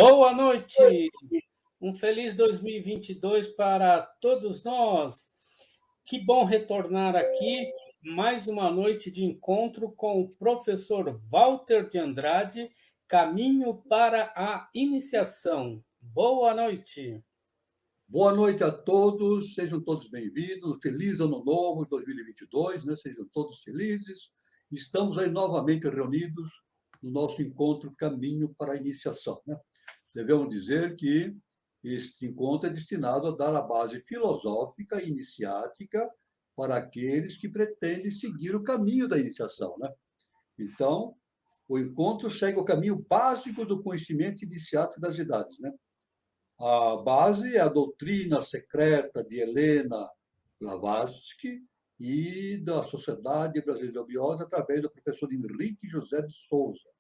Boa noite, um feliz 2022 para todos nós. Que bom retornar aqui, mais uma noite de encontro com o professor Walter de Andrade, Caminho para a Iniciação. Boa noite. Boa noite a todos, sejam todos bem-vindos, feliz ano novo 2022, né? Sejam todos felizes. Estamos aí novamente reunidos no nosso encontro Caminho para a Iniciação, né? Devemos dizer que este encontro é destinado a dar a base filosófica e iniciática para aqueles que pretendem seguir o caminho da iniciação, né? Então, o encontro segue o caminho básico do conhecimento iniciático das idades, né? A base é a doutrina secreta de Helena Blavatsky e da Sociedade Brasileira de Obiose, através do professor Henrique José de Souza,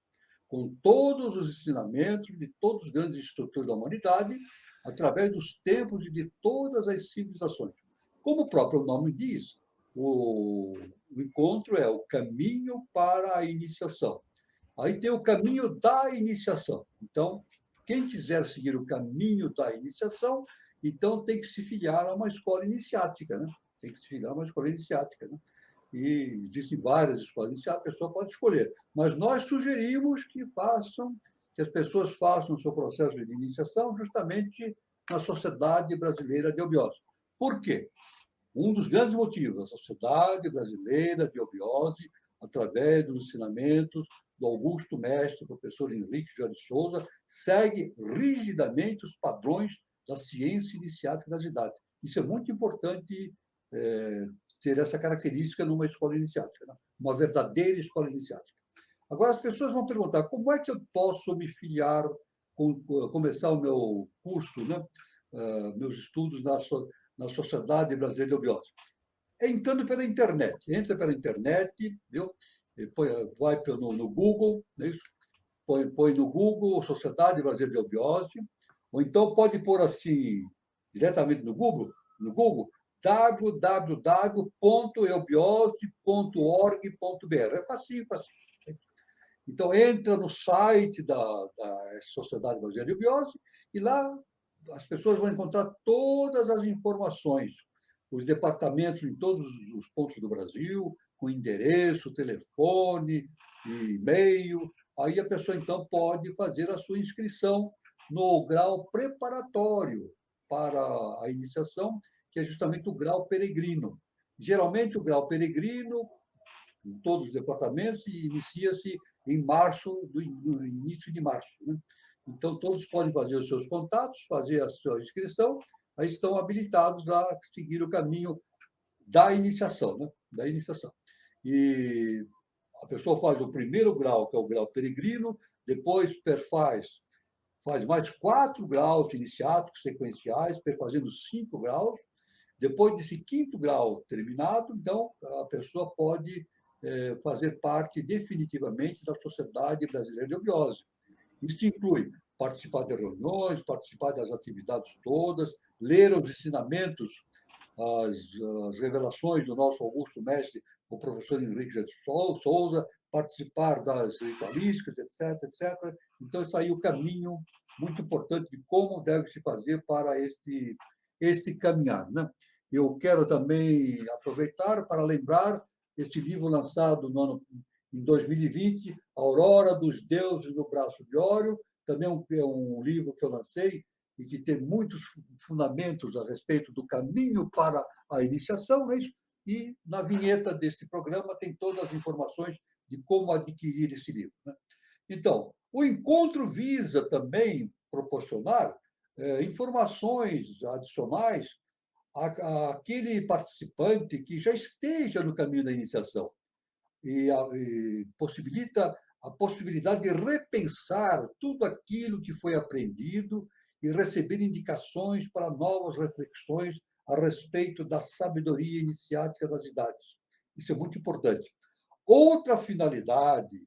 com todos os ensinamentos de todos os grandes estruturas da humanidade, através dos tempos e de todas as civilizações. Como o próprio nome diz, o encontro é o caminho para a iniciação. Aí tem o caminho da iniciação. Então, quem quiser seguir o caminho da iniciação, então tem que se filiar a uma escola iniciática, né? Tem que se filiar a uma escola iniciática, né? E existem várias escolas iniciáticas, a pessoa pode escolher. Mas nós sugerimos que as pessoas façam o seu processo de iniciação justamente na Sociedade Brasileira de Obiose. Por quê? Um dos grandes motivos, a Sociedade Brasileira de Obiose, através dos ensinamentos do Augusto Mestre, professor Henrique José de Souza, segue rigidamente os padrões da ciência iniciática das idades. Isso é muito importante ter essa característica numa escola iniciática, né? Uma verdadeira escola iniciática. Agora, as pessoas vão perguntar como é que eu posso me filiar, começar o meu curso, né? Meus estudos na Sociedade Brasileira de Obiose. Entrando pela internet. Entra pela internet, viu? Vai no Google, né? põe no Google Sociedade Brasileira de Obiose, ou então pode pôr assim, diretamente no Google www.eubiose.org.br. É facinho, facinho. Então, entra no site da Sociedade Brasileira de Obiose e lá as pessoas vão encontrar todas as informações, os departamentos em todos os pontos do Brasil, com endereço, telefone, e-mail. Aí a pessoa, então, pode fazer a sua inscrição no grau preparatório para a iniciação, que é justamente o grau peregrino. Geralmente, o grau peregrino, em todos os departamentos, inicia-se em março, no início de março, né? Então, todos podem fazer os seus contatos, fazer a sua inscrição, aí estão habilitados a seguir o caminho da iniciação, né? Da iniciação. E a pessoa faz o primeiro grau, que é o grau peregrino, depois faz mais 4 graus iniciáticos sequenciais, fazendo 5 graus. Depois desse 5º grau terminado, então, a pessoa pode fazer parte definitivamente da Sociedade Brasileira de Obiose. Isso inclui participar de reuniões, participar das atividades todas, ler os ensinamentos, as revelações do nosso Augusto Mestre, o professor Henrique de Souza, participar das ritualísticas, etc, etc. Então, isso aí é o caminho muito importante de como deve se fazer para este caminhar, né? Eu quero também aproveitar para lembrar este livro lançado em 2020, Aurora dos Deuses no Braço de Ório, também é um livro que eu lancei e que tem muitos fundamentos a respeito do caminho para a iniciação, não é isso? E na vinheta desse programa tem todas as informações de como adquirir esse livro, né? Então, o encontro visa também proporcionar informações adicionais àquele participante que já esteja no caminho da iniciação e possibilita a possibilidade de repensar tudo aquilo que foi aprendido e receber indicações para novas reflexões a respeito da sabedoria iniciática das idades. Isso é muito importante. Outra finalidade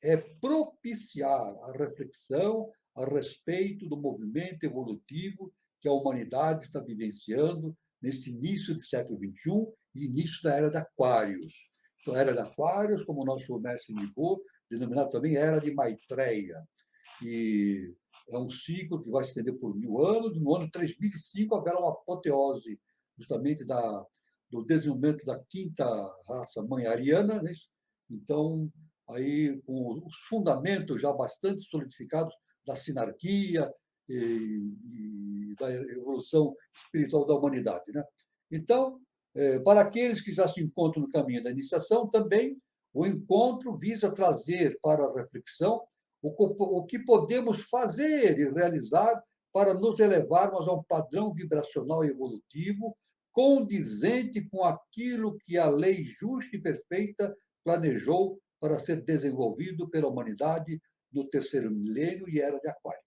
é propiciar a reflexão a respeito do movimento evolutivo que a humanidade está vivenciando neste início do século XXI e início da Era de Aquários. Então, a Era de Aquários, como o nosso mestre indicou, denominado também Era de Maitreya. e é um ciclo que vai se estender por 1000 anos. No ano 3005 haverá uma apoteose justamente do desenvolvimento da quinta raça mãe ariana, né? Então, aí com os fundamentos já bastante solidificados da sinarquia e da evolução espiritual da humanidade, né? Então, para aqueles que já se encontram no caminho da iniciação, também o encontro visa trazer para a reflexão o que podemos fazer e realizar para nos elevarmos a um padrão vibracional e evolutivo condizente com aquilo que a lei justa e perfeita planejou para ser desenvolvido pela humanidade no terceiro milênio e era de Aquário.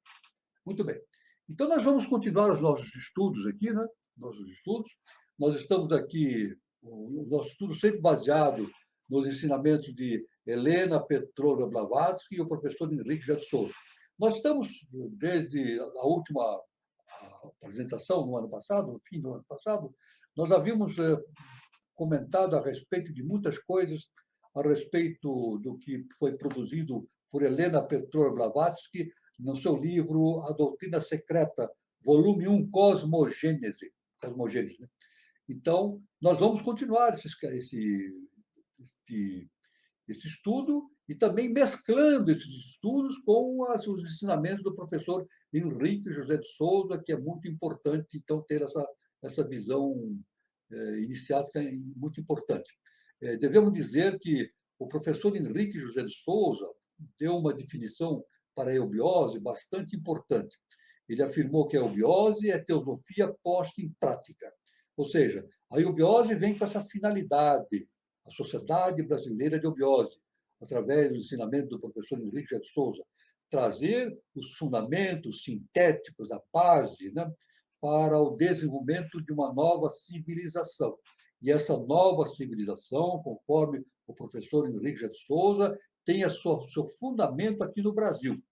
Muito bem. Então, nós vamos continuar os nossos estudos aqui, né? Nossos estudos. Nós estamos aqui, o nosso estudo sempre baseado nos ensinamentos de Helena Petrovna Blavatsky e o professor Henrique de Souza. Nós estamos, desde a última apresentação no ano passado, no fim do ano passado, nós havíamos comentado a respeito de muitas coisas, a respeito do que foi produzido por Helena Petrovna Blavatsky no seu livro A Doutrina Secreta, volume 1, Cosmogênese. Cosmogênese, né? Então, nós vamos continuar esse estudo e também mesclando esses estudos com os ensinamentos do professor Henrique José de Souza, que é muito importante, então, ter essa visão iniciática muito importante. Devemos dizer que o professor Henrique José de Souza deu uma definição para a eubiose bastante importante. Ele afirmou que a eubiose é teosofia posta em prática. Ou seja, a eubiose vem com essa finalidade, a Sociedade Brasileira de Eubiose, através do ensinamento do professor Henrique José de Souza, trazer os fundamentos sintéticos, a base, né, para o desenvolvimento de uma nova civilização. E essa nova civilização, conforme o professor Henrique José de Souza, tem seu fundamento aqui no Brasil,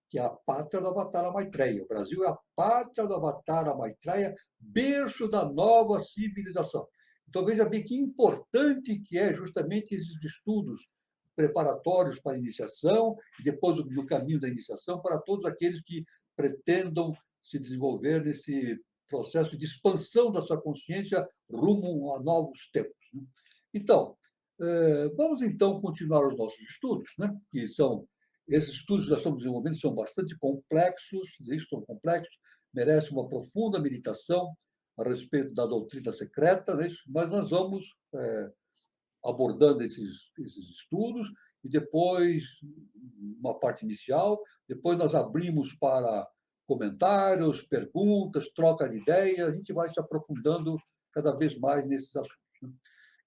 que é a pátria do Avatara Maitreya. O Brasil é a pátria do Avatara Maitreya, berço da nova civilização. Então, veja bem que importante que é justamente esses estudos preparatórios para a iniciação, e depois do caminho da iniciação, para todos aqueles que pretendam se desenvolver nesse processo de expansão da sua consciência rumo a novos tempos. Então, vamos então continuar os nossos estudos, né? Que são esses estudos que nós estamos desenvolvendo são bastante complexos, são complexos, merecem uma profunda meditação a respeito da doutrina secreta, né? Mas nós vamos abordando esses estudos e depois uma parte inicial, depois nós abrimos para comentários, perguntas, troca de ideias, a gente vai se aprofundando cada vez mais nesses assuntos.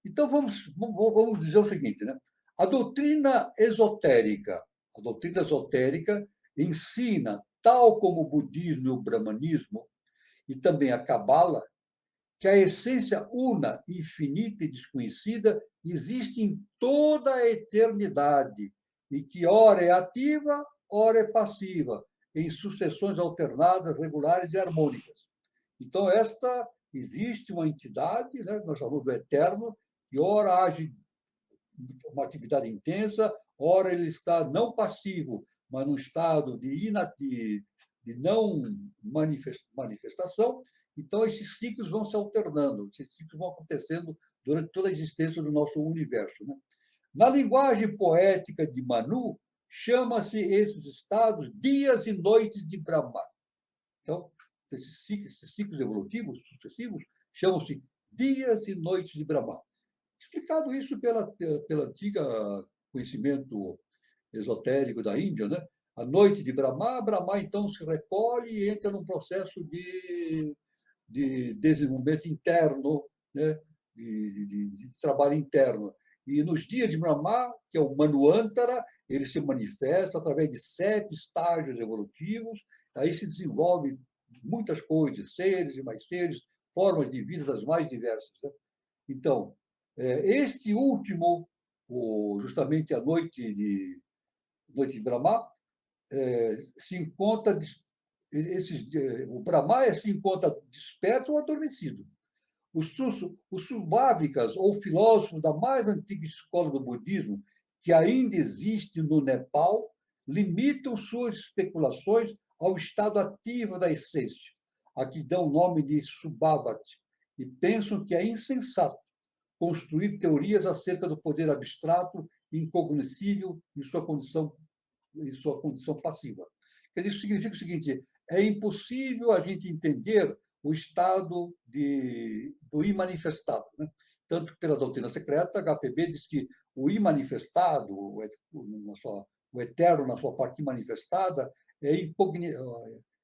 Então, vamos dizer o seguinte, né? A doutrina esotérica ensina, tal como o budismo e o brahmanismo, e também a cabala, que a essência una, infinita e desconhecida existe em toda a eternidade e que ora é ativa, ora é passiva, em sucessões alternadas, regulares e harmônicas. Então, existe uma entidade, né, nós chamamos do eterno, que ora age uma atividade intensa, ora ele está não passivo, mas num estado de não manifestação. Então, esses ciclos vão se alternando, esses ciclos vão acontecendo durante toda a existência do nosso universo, né? Na linguagem poética de Manu, chama-se esses estados dias e noites de Brahma. Então, esses ciclos evolutivos sucessivos chamam-se dias e noites de Brahma. Explicado isso pela antiga conhecimento esotérico da Índia, né? A noite de Brahma, Brahma então se recolhe e entra num processo de desenvolvimento interno, né? de trabalho interno. E nos dias de Brahma, que é o Manvantara, ele se manifesta através de 7 estágios evolutivos, aí se desenvolve muitas coisas, seres e mais seres, formas de vida das mais diversas, né? Então, este último, justamente a noite de Brahma, se encontra o Brahma se encontra desperto ou adormecido. Os Subhavikas, ou filósofos da mais antiga escola do budismo, que ainda existe no Nepal, limitam suas especulações ao estado ativo da essência, a que dão o nome de Subhavat, e pensam que é insensato construir teorias acerca do poder abstrato e incognoscível em sua condição passiva. Isso significa o seguinte: é impossível a gente entender o estado do imanifestado. Né? Tanto que, pela doutrina secreta, HPB diz que o imanifestado, o eterno na sua parte manifestada,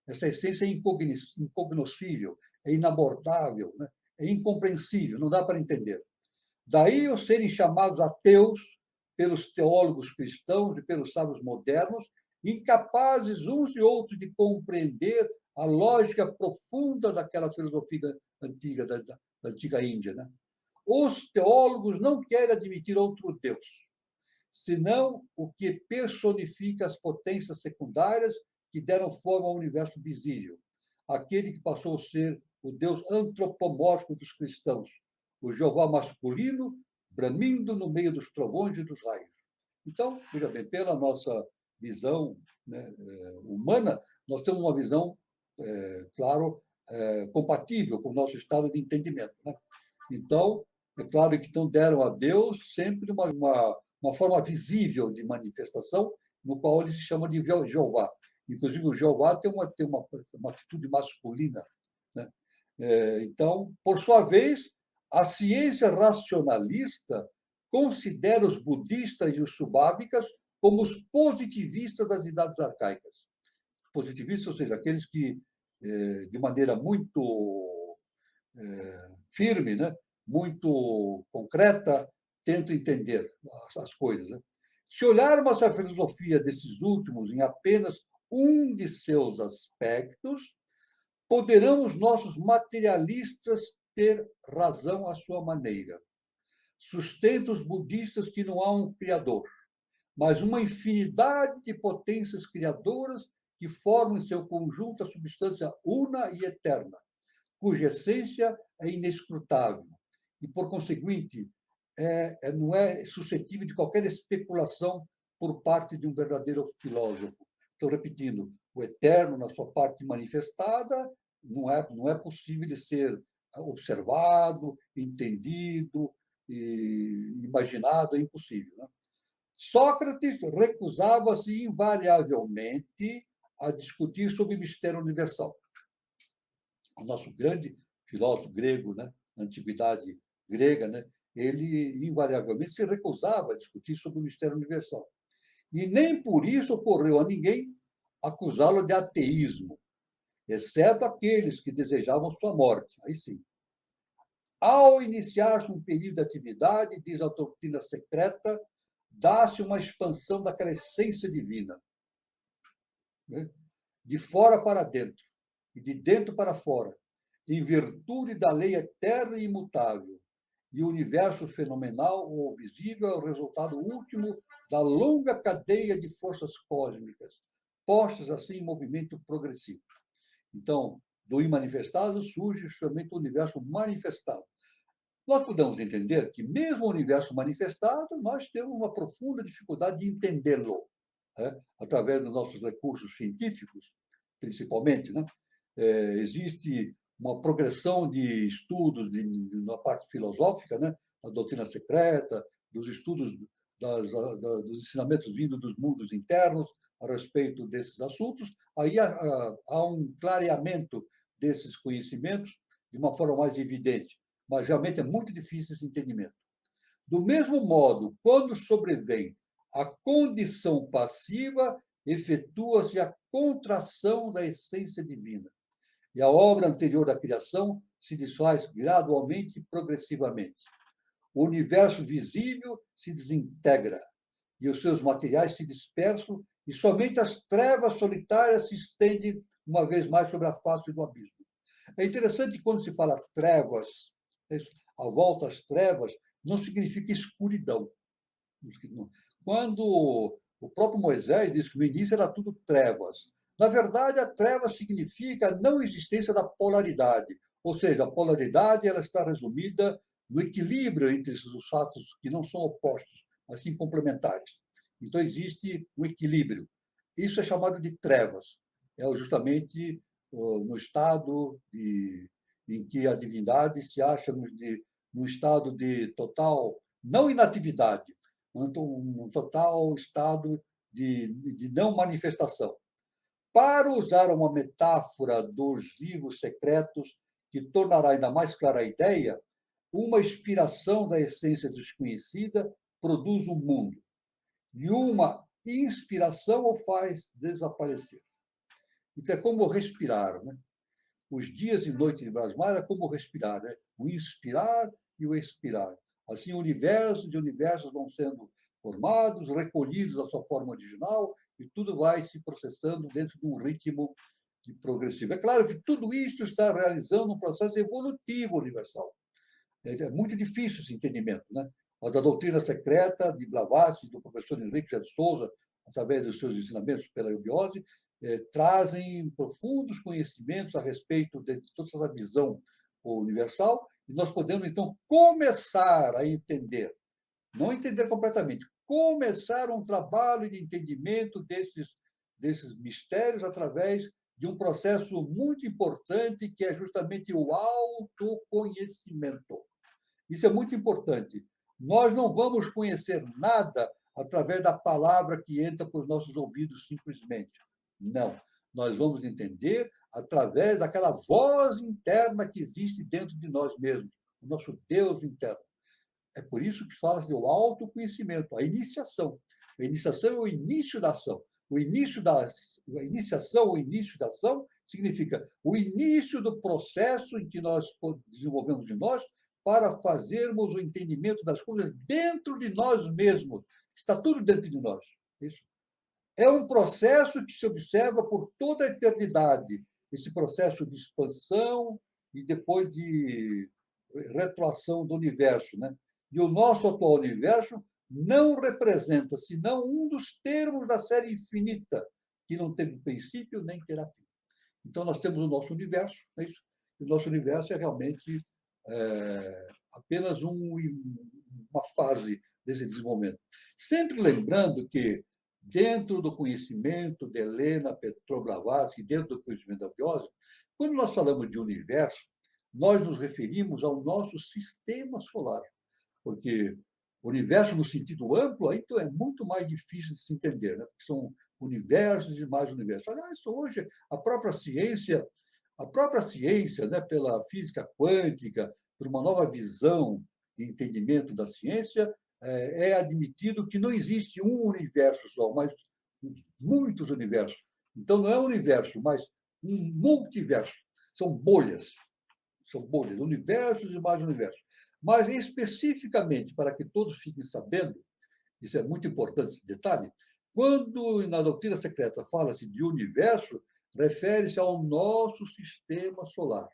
essa essência é incognoscível, é inabordável, né? É incompreensível, não dá para entender. Daí os serem chamados ateus pelos teólogos cristãos e pelos sábios modernos, incapazes uns e outros de compreender a lógica profunda daquela filosofia antiga, da antiga Índia. Né? Os teólogos não querem admitir outro Deus, senão o que personifica as potências secundárias que deram forma ao universo visível, aquele que passou a ser o Deus antropomórfico dos cristãos, o Jeová masculino, bramindo no meio dos trovões e dos raios. Então, veja bem, pela nossa visão, né, humana, nós temos uma visão, claro, compatível com o nosso estado de entendimento. Né? Então, é claro que então deram a Deus sempre uma forma visível de manifestação, no qual eles se chamam de Jeová. Inclusive, o Jeová tem uma atitude masculina. Né? Então, por sua vez, a ciência racionalista considera os budistas e os subávicas como os positivistas das idades arcaicas. Positivistas, ou seja, aqueles que, de maneira muito firme, né, muito concreta, tentam entender as coisas. Né? Se olharmos a filosofia desses últimos em apenas um de seus aspectos, poderão os nossos materialistas ter razão à sua maneira. Sustenta os budistas que não há um criador, mas uma infinidade de potências criadoras que formam em seu conjunto a substância una e eterna, cuja essência é inescrutável e, por conseguinte, não é suscetível de qualquer especulação por parte de um verdadeiro filósofo. Estou repetindo, o eterno, na sua parte manifestada, não é possível de ser observado, entendido, e imaginado, é impossível. Né? Sócrates recusava-se invariavelmente a discutir sobre o mistério universal. O nosso grande filósofo grego, né, na antiguidade grega, né, ele invariavelmente se recusava a discutir sobre o mistério universal. E nem por isso ocorreu a ninguém acusá-lo de ateísmo, exceto aqueles que desejavam sua morte. Aí sim. Ao iniciar-se um período de atividade, diz a doutrina secreta, dá-se uma expansão daquela essência divina, né? De fora para dentro e de dentro para fora, em virtude da lei eterna e imutável. E o universo fenomenal ou visível é o resultado último da longa cadeia de forças cósmicas, postas assim em movimento progressivo. Então, do imanifestado surge justamente o universo manifestado. Nós podemos entender que, mesmo o universo manifestado, nós temos uma profunda dificuldade de entendê-lo, né? Através dos nossos recursos científicos, principalmente. Né? Existe uma progressão de estudos na parte filosófica, né? A doutrina secreta, dos estudos dos ensinamentos vindos dos mundos internos a respeito desses assuntos. Aí há um clareamento desses conhecimentos de uma forma mais evidente. Mas realmente é muito difícil esse entendimento. Do mesmo modo, quando sobrevém a condição passiva, efetua-se a contração da essência divina. E a obra anterior da criação se desfaz gradualmente e progressivamente. O universo visível se desintegra e os seus materiais se dispersam e somente as trevas solitárias se estendem uma vez mais sobre a face do abismo. É interessante que quando se fala trevas, a volta às trevas não significa escuridão. Quando o próprio Moisés diz que no início era tudo trevas, na verdade, a treva significa a não existência da polaridade, ou seja, a polaridade ela está resumida no equilíbrio entre os fatos que não são opostos, mas sim complementares. Então, existe um equilíbrio. Isso é chamado de trevas. É justamente no estado em que a divindade se acha no estado de total, não inatividade, um total estado de não manifestação. Para usar uma metáfora dos livros secretos, que tornará ainda mais clara a ideia, uma inspiração da essência desconhecida produz o mundo, e uma inspiração o faz desaparecer. Então, é como respirar. Né? Os dias e noites de Brasmar é como respirar, né? O inspirar e o expirar. Assim, universos e universos vão sendo formados, recolhidos à sua forma original, e tudo vai se processando dentro de um ritmo progressivo. É claro que tudo isso está realizando um processo evolutivo universal. É muito difícil esse entendimento, né? Mas a doutrina secreta de Blavatsky, do professor Henrique de Souza, através dos seus ensinamentos pela eubiose, trazem profundos conhecimentos a respeito de toda essa visão universal, e nós podemos, então, começar a entender, não entender completamente, começar um trabalho de entendimento desses mistérios através de um processo muito importante, que é justamente o autoconhecimento. Isso é muito importante. Nós não vamos conhecer nada através da palavra que entra por nossos ouvidos simplesmente. Não. Nós vamos entender através daquela voz interna que existe dentro de nós mesmos, o nosso Deus interno. É por isso que fala-se do autoconhecimento, a iniciação. A iniciação é o início da ação. A iniciação, o início da ação, significa o início do processo em que nós desenvolvemos em nós para fazermos o entendimento das coisas dentro de nós mesmos. Está tudo dentro de nós. Isso. É um processo que se observa por toda a eternidade. Esse processo de expansão e depois de retroação do universo, né? E o nosso atual universo não representa senão um dos termos da série infinita, que não teve princípio nem terá fim. Então, nós temos o nosso universo, é isso? E o nosso universo é realmente apenas uma fase desse desenvolvimento. Sempre lembrando que, dentro do conhecimento de Helena Blavatsky, dentro do conhecimento da biose, quando nós falamos de universo, nós nos referimos ao nosso sistema solar, porque o universo, no sentido amplo, então é muito mais difícil de se entender, né? Porque são universos e mais universos. Aliás, hoje, a própria ciência, né, pela física quântica, por uma nova visão de entendimento da ciência, é admitido que não existe um universo só, mas muitos universos. Então, não é um universo, mas um multiverso. São bolhas, universos e mais universos. Mas, especificamente, para que todos fiquem sabendo, isso é muito importante esse detalhe, quando na doutrina secreta fala-se de universo, refere-se ao nosso sistema solar.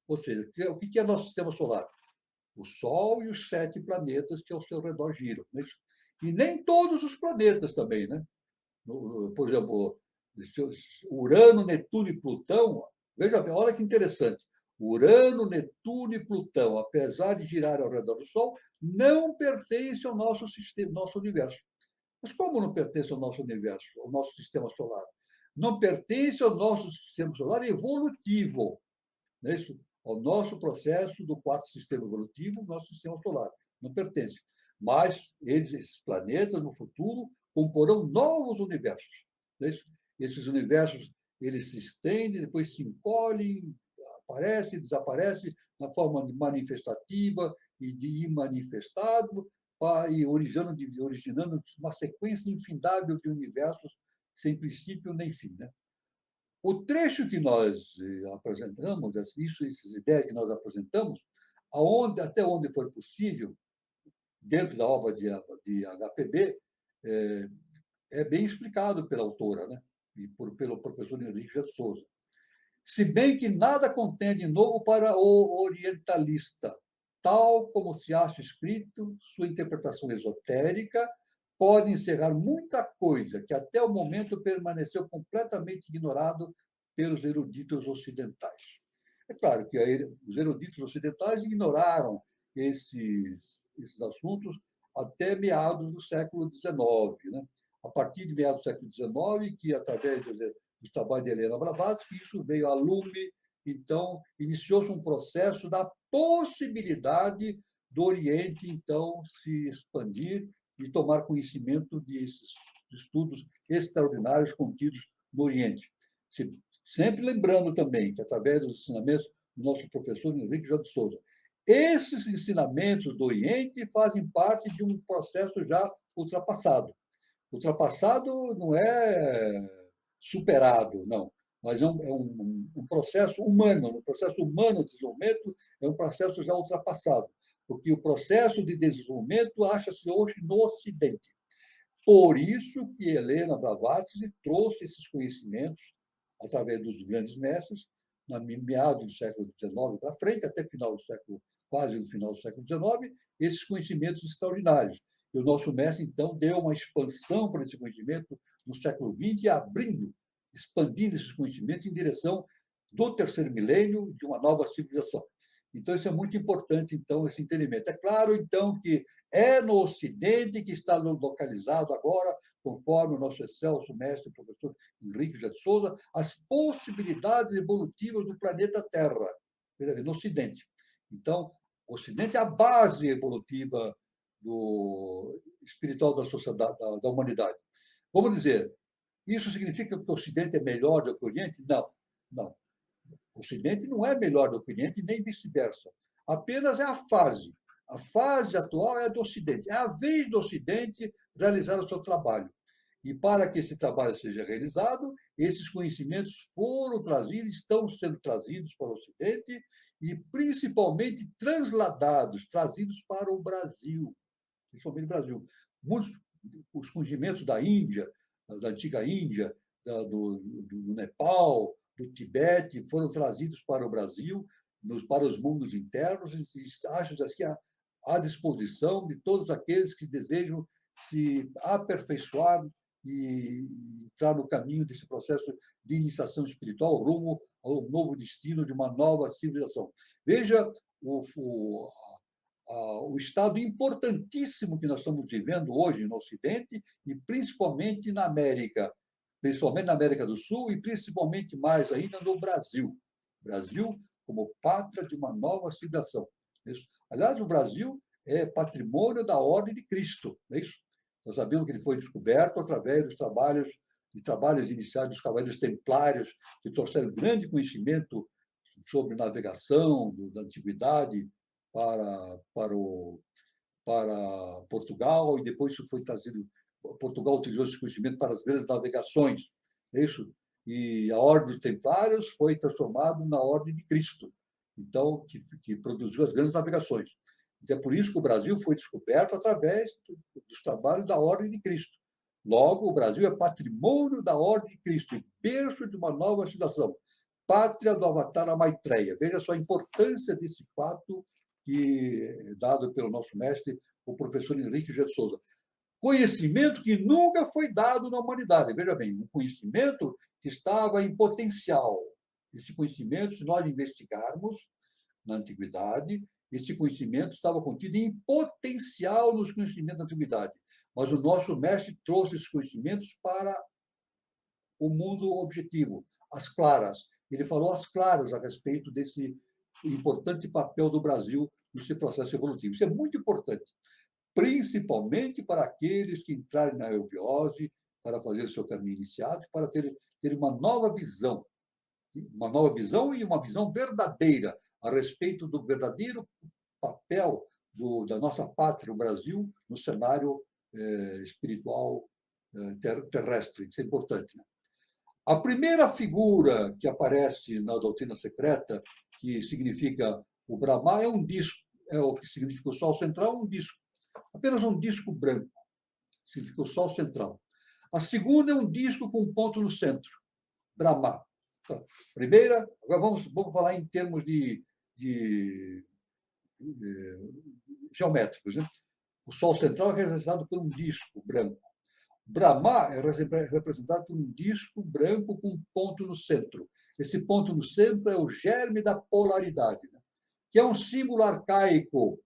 Ou seja, o que é nosso sistema solar? O Sol e os 7 planetas que ao seu redor giram. Né? E nem todos os planetas também. Né? Por exemplo, Urano, Netuno e Plutão, veja bem, olha que interessante. Urano, Netuno e Plutão, apesar de girar ao redor do Sol, não pertencem ao nosso sistema, nosso universo. Mas como não pertence ao nosso universo, ao nosso sistema solar? Não pertence ao nosso sistema solar evolutivo, não é isso? Ao nosso processo do quarto sistema evolutivo, nosso sistema solar. Não pertence. Mas esses planetas, no futuro, comporão novos universos. Não é isso? Esses universos eles se estendem, depois se encolhem, aparecem, desaparecem na forma manifestativa e de imanifestado, e originando uma sequência infindável de universos sem princípio nem fim. Né? O trecho que nós apresentamos, essas ideias que nós apresentamos, até onde for possível, dentro da obra de HPB, é bem explicado pela autora, né? E pelo professor Henrique de Souza. Se bem que nada contém de novo para o orientalista, tal como se acha escrito, sua interpretação esotérica pode encerrar muita coisa que até o momento permaneceu completamente ignorado pelos eruditos ocidentais. É claro que os eruditos ocidentais ignoraram esses assuntos até meados do século XIX, né? a partir de meados do século XIX, que, através dos trabalhos de Helena Blavatsky, isso veio a lume. Então, iniciou-se um processo da possibilidade do Oriente, então, se expandir e tomar conhecimento desses estudos extraordinários contidos no Oriente. Sempre lembrando também que, através dos ensinamentos do nosso professor Henrique José de Souza, esses ensinamentos do Oriente fazem parte de um processo já ultrapassado. Ultrapassado não é superado, não, mas é um processo humano. Um processo humano de desenvolvimento é um processo já ultrapassado, porque o processo de desenvolvimento acha-se hoje no Ocidente. Por isso que Helena Blavatsky trouxe esses conhecimentos através dos grandes mestres, na meados do século XIX para frente, até final do século, quase no final do século XIX, esses conhecimentos extraordinários. E o nosso mestre, então, deu uma expansão para esse conhecimento no século XX, abrindo, expandindo esses conhecimentos em direção do terceiro milênio, de uma nova civilização. Então, isso é muito importante, então, esse entendimento. É claro, então, que é no Ocidente que está localizado agora, conforme o nosso excelso mestre, professor Henrique José de Souza, as possibilidades evolutivas do planeta Terra, no Ocidente. Então, o Ocidente é a base evolutiva espiritual da sociedade, da humanidade. Vamos dizer, isso significa que o Ocidente é melhor do que o Oriente? Não, não. O Ocidente não é melhor do que o Oriente, nem vice-versa. Apenas é a fase. A fase atual é a do Ocidente. É a vez do Ocidente realizar o seu trabalho. E para que esse trabalho seja realizado, esses conhecimentos foram trazidos, estão sendo trazidos para o Ocidente e, principalmente, transladados, trazidos para o Brasil, principalmente o Brasil. Muitos os conhecimentos da Índia, da antiga Índia, do Nepal, do Tibete, foram trazidos para o Brasil, para os mundos internos, e acho que à disposição de todos aqueles que desejam se aperfeiçoar e entrar no caminho desse processo de iniciação espiritual rumo ao novo destino de uma nova civilização. Veja o estado importantíssimo que nós estamos vivendo hoje no Ocidente e principalmente na América do Sul e principalmente mais ainda no Brasil. Brasil como pátria de uma nova civilização. Aliás, o Brasil é patrimônio da Ordem de Cristo, não é isso? Nós sabemos que ele foi descoberto através dos trabalhos iniciais dos Cavaleiros Templários, que trouxeram grande conhecimento sobre navegação da antiguidade para Portugal, e depois isso foi trazido. Portugal utilizou esse conhecimento para as grandes navegações, é isso? E a Ordem dos Templários foi transformada na Ordem de Cristo, então, que produziu as grandes navegações. Então, é por isso que o Brasil foi descoberto através dos trabalhos da Ordem de Cristo. Logo, o Brasil é patrimônio da Ordem de Cristo, e berço de uma nova civilização, pátria do Avatar Maitreya. Veja só a importância desse fato que é dado pelo nosso mestre, o professor Henrique José de Souza. Conhecimento que nunca foi dado na humanidade. Veja bem, um conhecimento que estava em potencial. Esse conhecimento, se nós investigarmos na antiguidade, esse conhecimento estava contido em potencial nos conhecimentos da antiguidade. Mas o nosso mestre trouxe esses conhecimentos para o mundo objetivo, as claras. Ele falou às claras a respeito desse importante papel do Brasil nesse processo evolutivo. Isso é muito importante, principalmente para aqueles que entrarem na eubiose, para fazer o seu caminho iniciado, para ter uma nova visão e uma visão verdadeira a respeito do verdadeiro papel da nossa pátria, o Brasil, no cenário espiritual terrestre. Isso é importante, né? A primeira figura que aparece na doutrina secreta, que significa o Brahma, é um disco, é o que significa o Sol central, um disco. Apenas um disco branco, significa o Sol central. A segunda é um disco com um ponto no centro, Brahma. Então, primeira, agora vamos falar em termos de geométricos, né? O Sol central é representado por um disco branco. Brahma é representado por um disco branco com um ponto no centro. Esse ponto no centro é o germe da polaridade, né? Que é um símbolo arcaico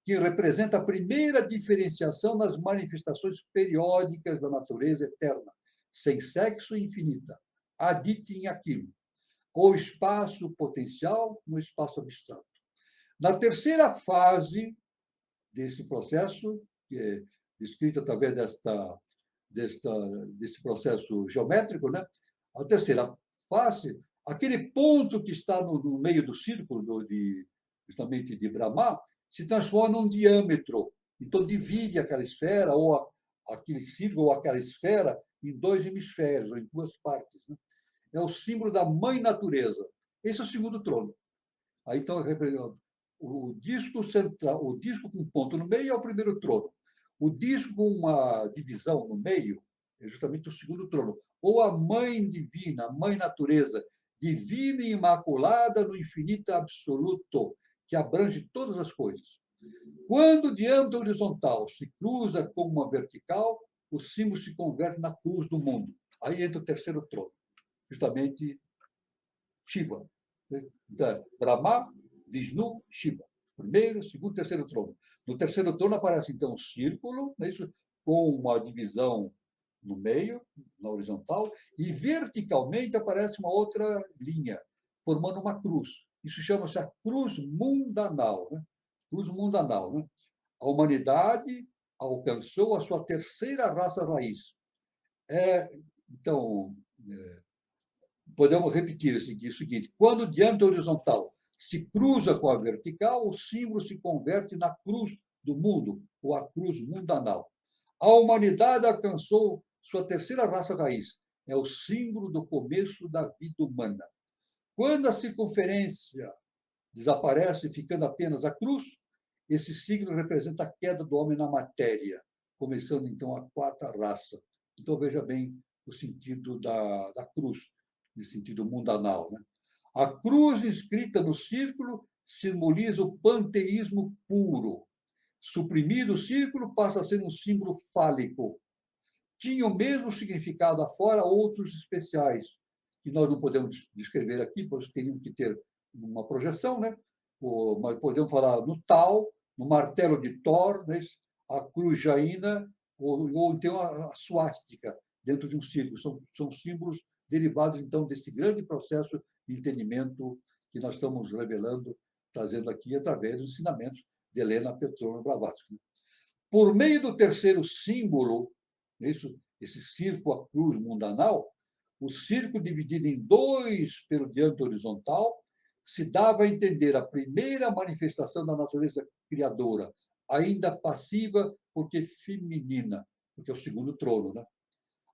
que representa a primeira diferenciação nas manifestações periódicas da natureza eterna, sem sexo e infinita, adite em aquilo, ou espaço potencial no espaço abstrato. Na terceira fase desse processo, que é descrito através desse processo geométrico, né? A terceira fase, aquele ponto que está no meio do círculo justamente de Brahma, se transforma num diâmetro. Então, divide aquela esfera, ou aquele círculo, ou aquela esfera, em dois hemisférios, ou em duas partes. Né? É o símbolo da mãe natureza. Esse é o segundo trono. Aí, então, o disco central, o disco com ponto no meio é o primeiro trono. O disco com uma divisão no meio é justamente o segundo trono. Ou a mãe divina, a mãe natureza, divina e imaculada no infinito absoluto, que abrange todas as coisas. Quando o diâmetro horizontal se cruza com uma vertical, o símbolo se converte na cruz do mundo. Aí entra o terceiro trono, justamente Shiva. Então, Brahma, Vishnu, Shiva. Primeiro, segundo, terceiro trono. No terceiro trono aparece, então, um círculo, né, isso, com uma divisão no meio, na horizontal, e verticalmente aparece uma outra linha, formando uma cruz. Isso chama-se a cruz mundanal. Né? Cruz mundanal. Né? A humanidade alcançou a sua terceira raça raiz. Então, podemos repetir o seguinte: quando o diâmetro horizontal se cruza com a vertical, o símbolo se converte na cruz do mundo, ou a cruz mundanal. A humanidade alcançou sua terceira raça raiz. É o símbolo do começo da vida humana. Quando a circunferência desaparece, ficando apenas a cruz, esse signo representa a queda do homem na matéria, começando então a quarta raça. Então veja bem o sentido da cruz, no sentido mundanal. Né? A cruz inscrita no círculo simboliza o panteísmo puro. Suprimido o círculo, passa a ser um símbolo fálico. Tinha o mesmo significado afora, outros especiais, que nós não podemos descrever aqui, pois teríamos que ter uma projeção, né? Mas podemos falar no tal, no martelo de Thor, né? A cruz jaína, ou então a suástica dentro de um círculo. São símbolos derivados, então, desse grande processo de entendimento que nós estamos revelando, trazendo aqui através dos ensinamentos de Helena Petrovna Blavatsky. Por meio do terceiro símbolo, esse círculo, a cruz mundanal, o círculo dividido em dois pelo diâmetro horizontal, se dava a entender a primeira manifestação da natureza criadora, ainda passiva porque feminina, porque é o segundo trono, né?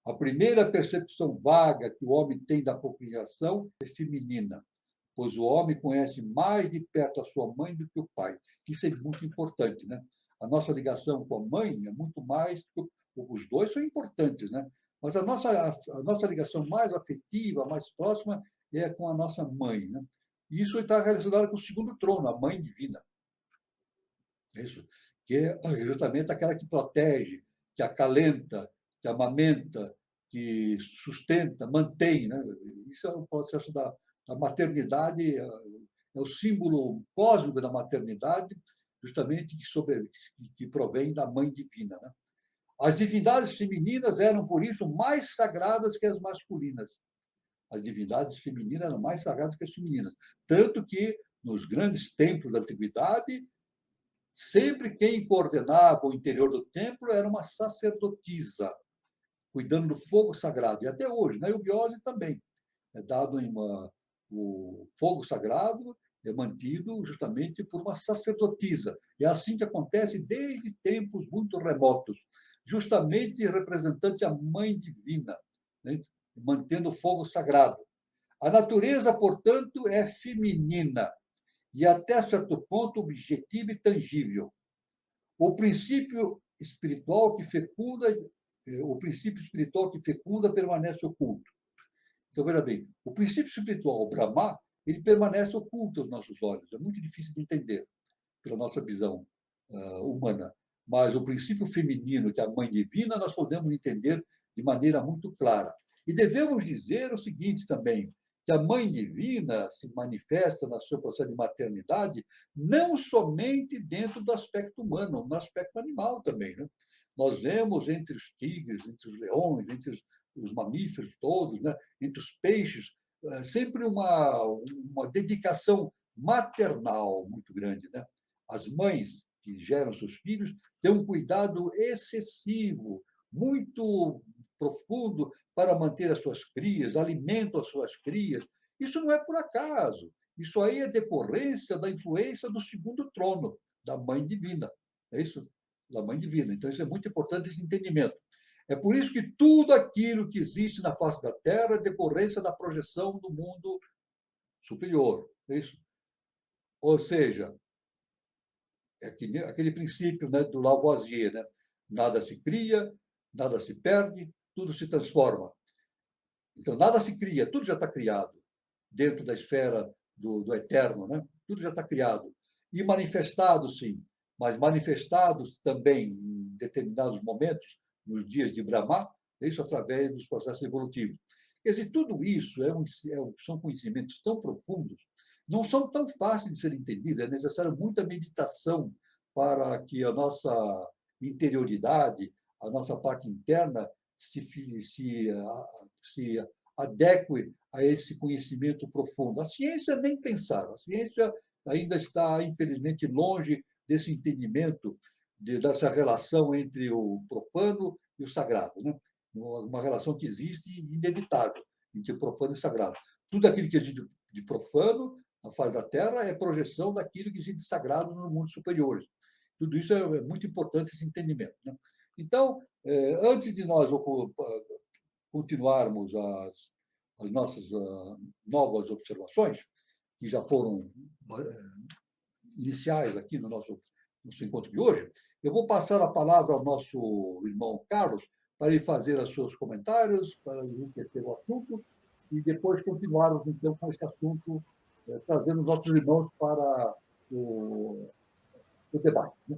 A primeira percepção vaga que o homem tem da procriação é feminina, pois o homem conhece mais de perto a sua mãe do que o pai. Isso é muito importante, né? A nossa ligação com a mãe é muito mais... Os dois são importantes, né? Mas a nossa ligação mais afetiva, mais próxima, é com a nossa mãe, né? E isso está relacionado com o segundo trono, a mãe divina. Isso, que é justamente aquela que protege, que acalenta, que amamenta, que sustenta, mantém. Né? Isso é o processo da maternidade, é o símbolo cósmico da maternidade, justamente que provém da mãe divina. Né? As divindades femininas eram, por isso, mais sagradas que as masculinas. As divindades femininas eram mais sagradas que as femininas. Tanto que, nos grandes templos da antiguidade, sempre quem coordenava o interior do templo era uma sacerdotisa, cuidando do fogo sagrado. E até hoje, na eubiose também, é dado o fogo sagrado é mantido justamente por uma sacerdotisa. É assim que acontece desde tempos muito remotos, justamente representante a mãe divina, né? Mantendo o fogo sagrado. A natureza, portanto, é feminina e até certo ponto objetiva e tangível. O princípio espiritual que fecunda permanece oculto. Então, veja bem, o princípio espiritual, o Brahma, ele permanece oculto aos nossos olhos. É muito difícil de entender pela nossa visão humana. Mas o princípio feminino, que é a mãe divina, nós podemos entender de maneira muito clara. E devemos dizer o seguinte também, que a Mãe Divina se manifesta no seu processo de maternidade não somente dentro do aspecto humano, no aspecto animal também. Né? Nós vemos entre os tigres, entre os leões, entre os mamíferos todos, né? Entre os peixes, sempre uma dedicação maternal muito grande. Né? As mães que geram seus filhos têm um cuidado excessivo, muito profundo para manter as suas crias, alimentam as suas crias. Isso não é por acaso. Isso aí é decorrência da influência do segundo trono, da Mãe Divina. É isso? Da Mãe Divina. Então, isso é muito importante, esse entendimento. É por isso que tudo aquilo que existe na face da Terra é decorrência da projeção do mundo superior. É isso? Ou seja, é aquele princípio, né, do Lavoisier, né? Nada se cria, nada se perde, tudo se transforma. Então, nada se cria, tudo já está criado dentro da esfera do eterno, né? Tudo já está criado. E manifestado, sim, mas manifestados também em determinados momentos, nos dias de Brahma, isso através dos processos evolutivos. Quer dizer, tudo isso são conhecimentos tão profundos, não são tão fáceis de ser entendidos, é necessário muita meditação para que a nossa interioridade, a nossa parte interna, se adeque a esse conhecimento profundo. A ciência nem pensar, a ciência ainda está, infelizmente, longe desse entendimento dessa relação entre o profano e o sagrado, né? Uma relação que existe inevitável entre o profano e o sagrado. Tudo aquilo que existe de profano na face da Terra é projeção daquilo que existe de sagrado no mundo superior. Tudo isso é muito importante, esse entendimento. Né? Então, antes de nós continuarmos as nossas novas observações, que já foram iniciais aqui no nosso encontro de hoje, eu vou passar a palavra ao nosso irmão Carlos para ele fazer os seus comentários, para enriquecer o assunto, e depois continuarmos, então, com esse assunto, trazendo os nossos irmãos para o debate. Né?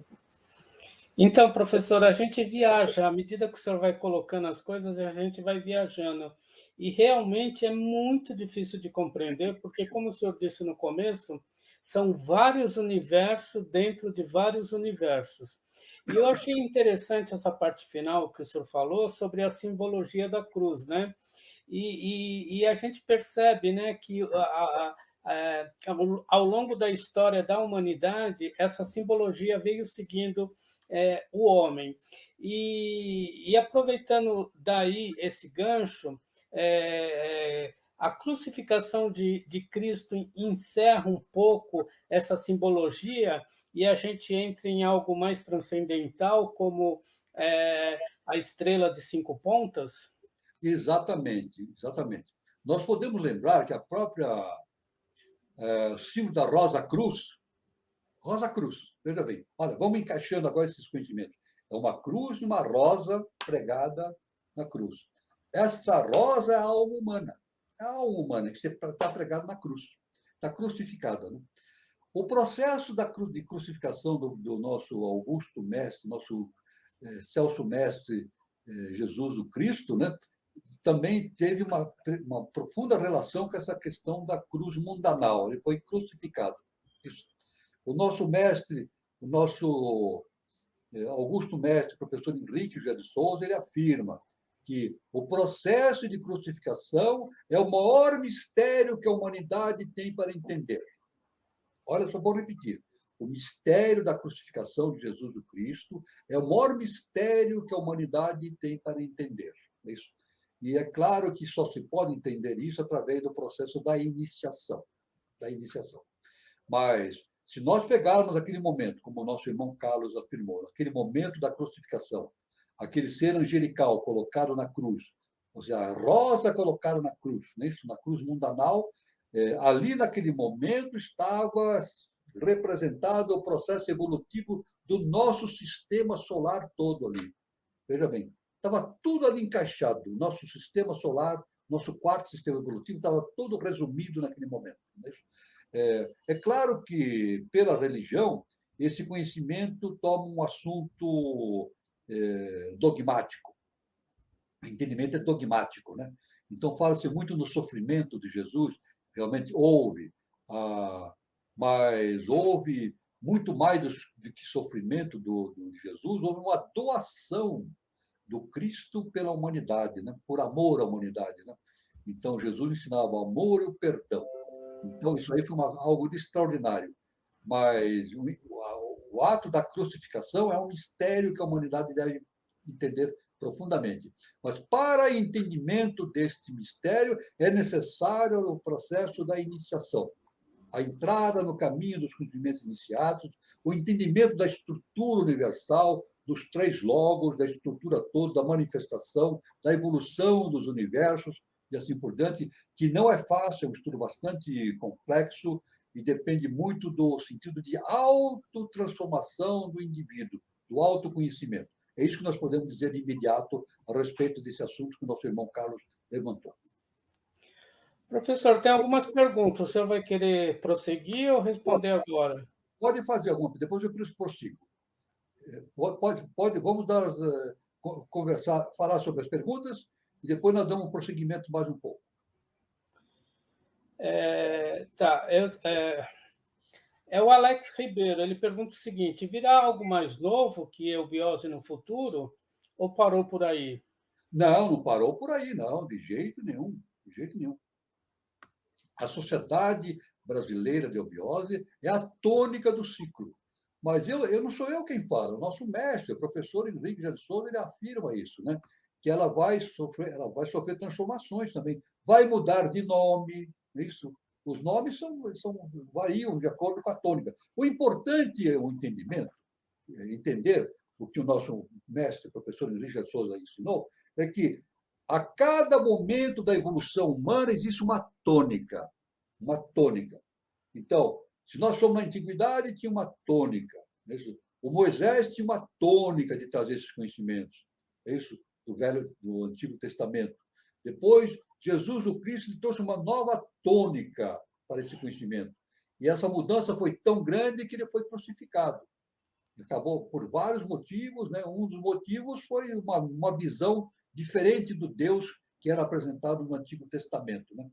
Então, professor, a gente viaja, à medida que o senhor vai colocando as coisas, a gente vai viajando. E realmente é muito difícil de compreender, porque, como o senhor disse no começo, são vários universos dentro de vários universos. E eu achei interessante essa parte final que o senhor falou sobre a simbologia da cruz, né? E a gente percebe, né, que ao longo da história da humanidade, essa simbologia veio seguindo o homem. E aproveitando daí esse gancho, a crucificação de Cristo encerra um pouco essa simbologia e a gente entra em algo mais transcendental, como a estrela de 5 pontas? Exatamente, exatamente. Nós podemos lembrar que a própria símbolo da Rosa Cruz, veja bem, olha, vamos encaixando agora esses conhecimentos. É uma cruz e uma rosa pregada na cruz. Esta rosa é a alma humana. É a alma humana que está pregada na cruz. Está crucificada. Né? O processo de crucificação do nosso Augusto Mestre, nosso Celso Mestre Jesus o Cristo, né? Também teve uma profunda relação com essa questão da cruz mundanal. Ele foi crucificado. Isso. O nosso mestre, o nosso Augusto Mestre, professor Henrique José de Souza, ele afirma que o processo de crucificação é o maior mistério que a humanidade tem para entender. Olha, só vou repetir. O mistério da crucificação de Jesus o Cristo é o maior mistério que a humanidade tem para entender. É isso. E é claro que só se pode entender isso através do processo da iniciação. Da iniciação. Mas, se nós pegarmos aquele momento, como o nosso irmão Carlos afirmou, aquele momento da crucificação, aquele ser angelical colocado na cruz, ou seja, a rosa colocada na cruz, né? Isso, na cruz mundanal, ali naquele momento estava representado o processo evolutivo do nosso sistema solar todo ali. Veja bem, estava tudo ali encaixado. Nosso sistema solar, nosso quarto sistema evolutivo estava todo resumido naquele momento. Né? É claro que, pela religião, esse conhecimento toma um assunto dogmático. O entendimento é dogmático. Né? Então, fala-se muito no sofrimento de Jesus, realmente houve, mas houve muito mais do que sofrimento de Jesus, houve uma doação do Cristo pela humanidade, né? Por amor à humanidade. Né? Então, Jesus ensinava o amor e o perdão. Então, isso aí foi algo de extraordinário. Mas o ato da crucificação é um mistério que a humanidade deve entender profundamente. Mas para entendimento deste mistério é necessário o processo da iniciação, a entrada no caminho dos conhecimentos iniciados, o entendimento da estrutura universal, dos três logos, da estrutura toda, da manifestação, da evolução dos universos e assim por diante, que não é fácil, é um estudo bastante complexo e depende muito do sentido de autotransformação do indivíduo, do autoconhecimento. É isso que nós podemos dizer de imediato a respeito desse assunto que o nosso irmão Carlos levantou. Professor, tem algumas perguntas. O senhor vai querer prosseguir ou responder agora? Pode fazer alguma, depois eu prossigo. Vamos dar, conversar, falar sobre as perguntas e depois nós damos um prosseguimento mais um pouco. Tá. É o Alex Ribeiro. Ele pergunta o seguinte: virá algo mais novo que eubiose no futuro ou parou por aí? Não, não parou por aí, não, de jeito nenhum, de jeito nenhum. A Sociedade Brasileira de Eubiose é a tônica do ciclo. Mas não sou eu quem fala, o nosso mestre, o professor Henrique de Souza, ele afirma isso, né? Que ela vai sofrer transformações também, vai mudar de nome, isso. Os nomes variam de acordo com a tônica. O importante é o entendimento, entender o que o nosso mestre, o professor Henrique de Souza, ensinou, é que a cada momento da evolução humana existe uma tônica, uma tônica. Então, se nós somos na antiguidade, tinha uma tônica. É isso? O Moisés tinha uma tônica de trazer esses conhecimentos. É isso? Do Antigo Testamento. Depois, Jesus, o Cristo, trouxe uma nova tônica para esse conhecimento. E essa mudança foi tão grande que ele foi crucificado. Acabou por vários motivos, né? Um dos motivos foi uma visão diferente do Deus que era apresentado no Antigo Testamento, né?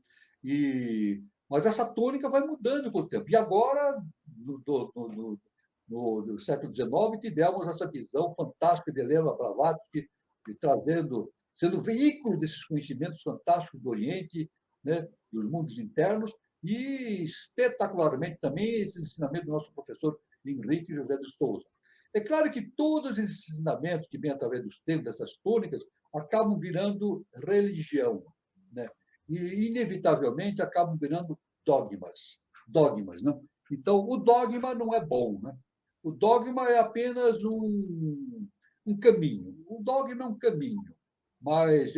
Mas essa tônica vai mudando com o tempo. E agora, no século XIX, tivemos essa visão fantástica de Helena Blavatsky, sendo veículo desses conhecimentos fantásticos do Oriente, né? Dos mundos internos, e espetacularmente também esse ensinamento do nosso professor Henrique José de Souza. É claro que todos esses ensinamentos que vêm através dos tempos, dessas tônicas, acabam virando religião, né? E, inevitavelmente, acabam virando dogmas, não? Então, o dogma não é bom, né? O dogma é apenas um caminho. O dogma é um caminho, mas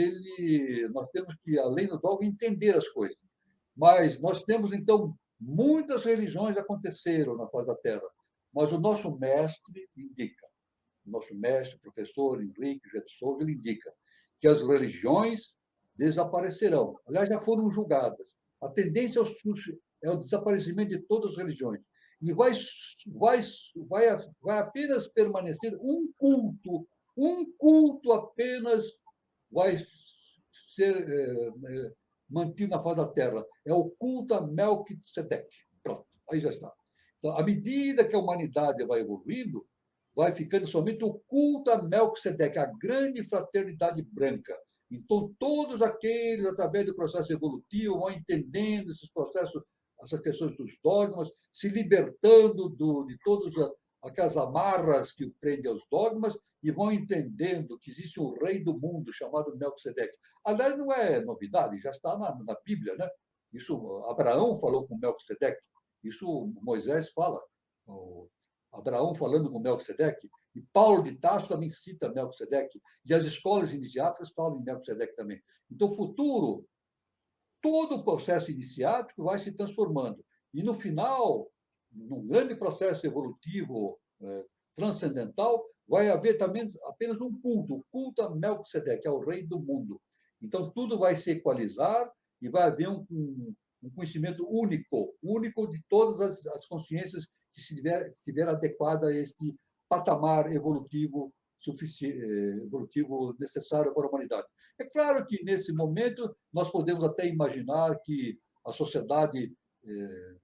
nós temos que, além do dogma, entender as coisas. Mas nós temos, então, muitas religiões aconteceram na face da Terra, mas o nosso mestre indica, o nosso mestre, professor Henrique José de Souza, ele indica que as religiões desaparecerão. Aliás, já foram julgadas. A tendência é o desaparecimento de todas as religiões. E vai apenas permanecer um culto apenas vai ser mantido na face da terra. É o culto a Melquisedeque. Pronto, aí já está. Então, à medida que a humanidade vai evoluindo, vai ficando somente o culto a Melquisedeque, a grande fraternidade branca. Então, todos aqueles, através do processo evolutivo, vão entendendo esses processos, essas questões dos dogmas, se libertando de todas aquelas amarras que o prendem aos dogmas e vão entendendo que existe um rei do mundo chamado Melquisedeque. Aliás, não é novidade, já está na Bíblia, né? Isso, Abraão falou com Melquisedeque, isso Moisés fala, Abraão falando com Melquisedeque, e Paulo de Tarso também cita Melquisedeque, e as escolas iniciáticas falam em Melquisedeque também. Então, futuro, todo o processo iniciático vai se transformando. E, no final, num grande processo evolutivo transcendental, vai haver também apenas um culto, o culto a Melquisedeque, que é o rei do mundo. Então, tudo vai se equalizar e vai haver um conhecimento único de todas as consciências que estiver adequada a este patamar evolutivo necessário para a humanidade. É claro que, nesse momento, nós podemos até imaginar que a sociedade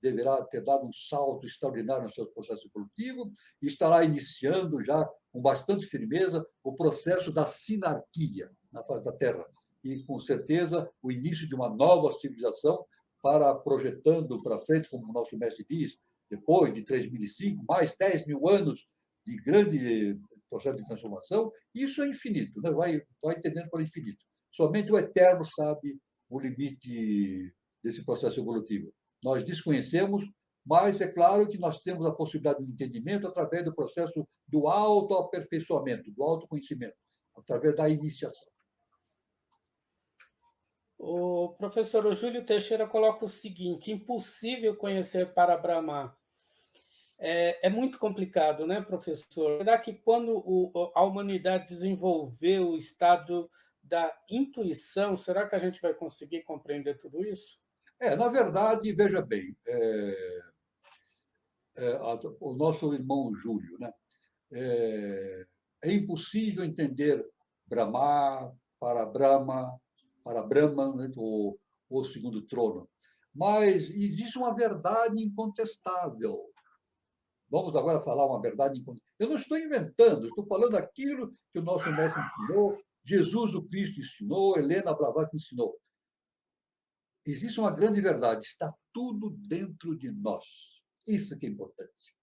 deverá ter dado um salto extraordinário no seu processo evolutivo e estará iniciando já, com bastante firmeza, o processo da sinarquia na face da Terra. E, com certeza, o início de uma nova civilização para projetando para frente, como o nosso mestre diz, depois de 3005, mais 10 mil anos de grande processo de transformação, isso é infinito, né? vai entendendo para o infinito. Somente o eterno sabe o limite desse processo evolutivo. Nós desconhecemos, mas é claro que nós temos a possibilidade de entendimento através do processo do autoaperfeiçoamento, do autoconhecimento, através da iniciação. O professor Júlio Teixeira coloca o seguinte: impossível conhecer para Brahma. É muito complicado, né, professor? Será que quando a humanidade desenvolver o estado da intuição, será que a gente vai conseguir compreender tudo isso? Na verdade, veja bem, o nosso irmão Júlio, né? É impossível entender Brahma, para Brahma, né? o segundo trono. Mas existe uma verdade incontestável. Vamos agora falar uma verdade incontestável. Eu não estou inventando, estou falando aquilo que o nosso mestre ensinou, Jesus o Cristo ensinou, Helena Blavatsky ensinou. Existe uma grande verdade, está tudo dentro de nós. Isso que é importante.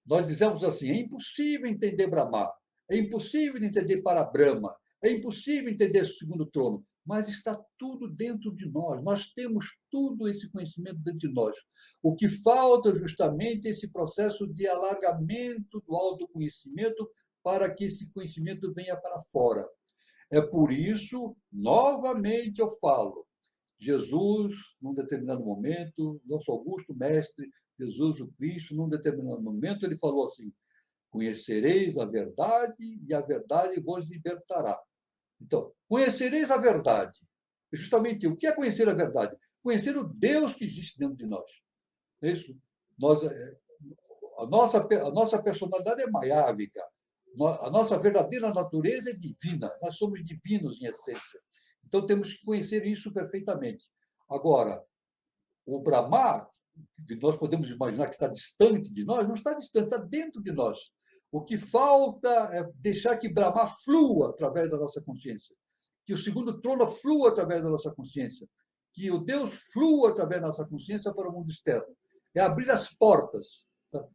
Nós dizemos assim, é impossível entender Brahma, é impossível entender para Brahma, é impossível entender o segundo trono, mas está tudo dentro de nós. Nós temos tudo esse conhecimento dentro de nós. O que falta justamente é esse processo de alargamento do autoconhecimento para que esse conhecimento venha para fora. É por isso, novamente eu falo, Jesus, num determinado momento, nosso augusto mestre, Jesus o Cristo, num determinado momento, ele falou assim: conhecereis a verdade e a verdade vos libertará. Então, conhecereis a verdade. E justamente o que é conhecer a verdade? Conhecer o Deus que existe dentro de nós. É isso. A nossa personalidade é maiávica. A nossa verdadeira natureza é divina. Nós somos divinos em essência. Então, temos que conhecer isso perfeitamente. Agora, o Brahma, que nós podemos imaginar que está distante de nós, não está distante, está dentro de nós. O que falta é deixar que Brahma flua através da nossa consciência, que o segundo trono flua através da nossa consciência, que o Deus flua através da nossa consciência para o mundo externo. É abrir as portas,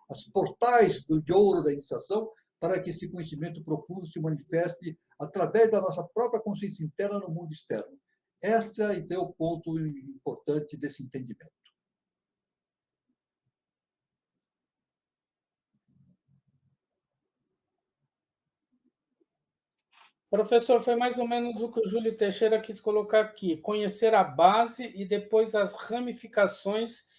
as portais de ouro da iniciação, para que esse conhecimento profundo se manifeste através da nossa própria consciência interna no mundo externo. Este, então, é o ponto importante desse entendimento. Professor, foi mais ou menos o que o Júlio Teixeira quis colocar aqui: conhecer a base e depois as ramificações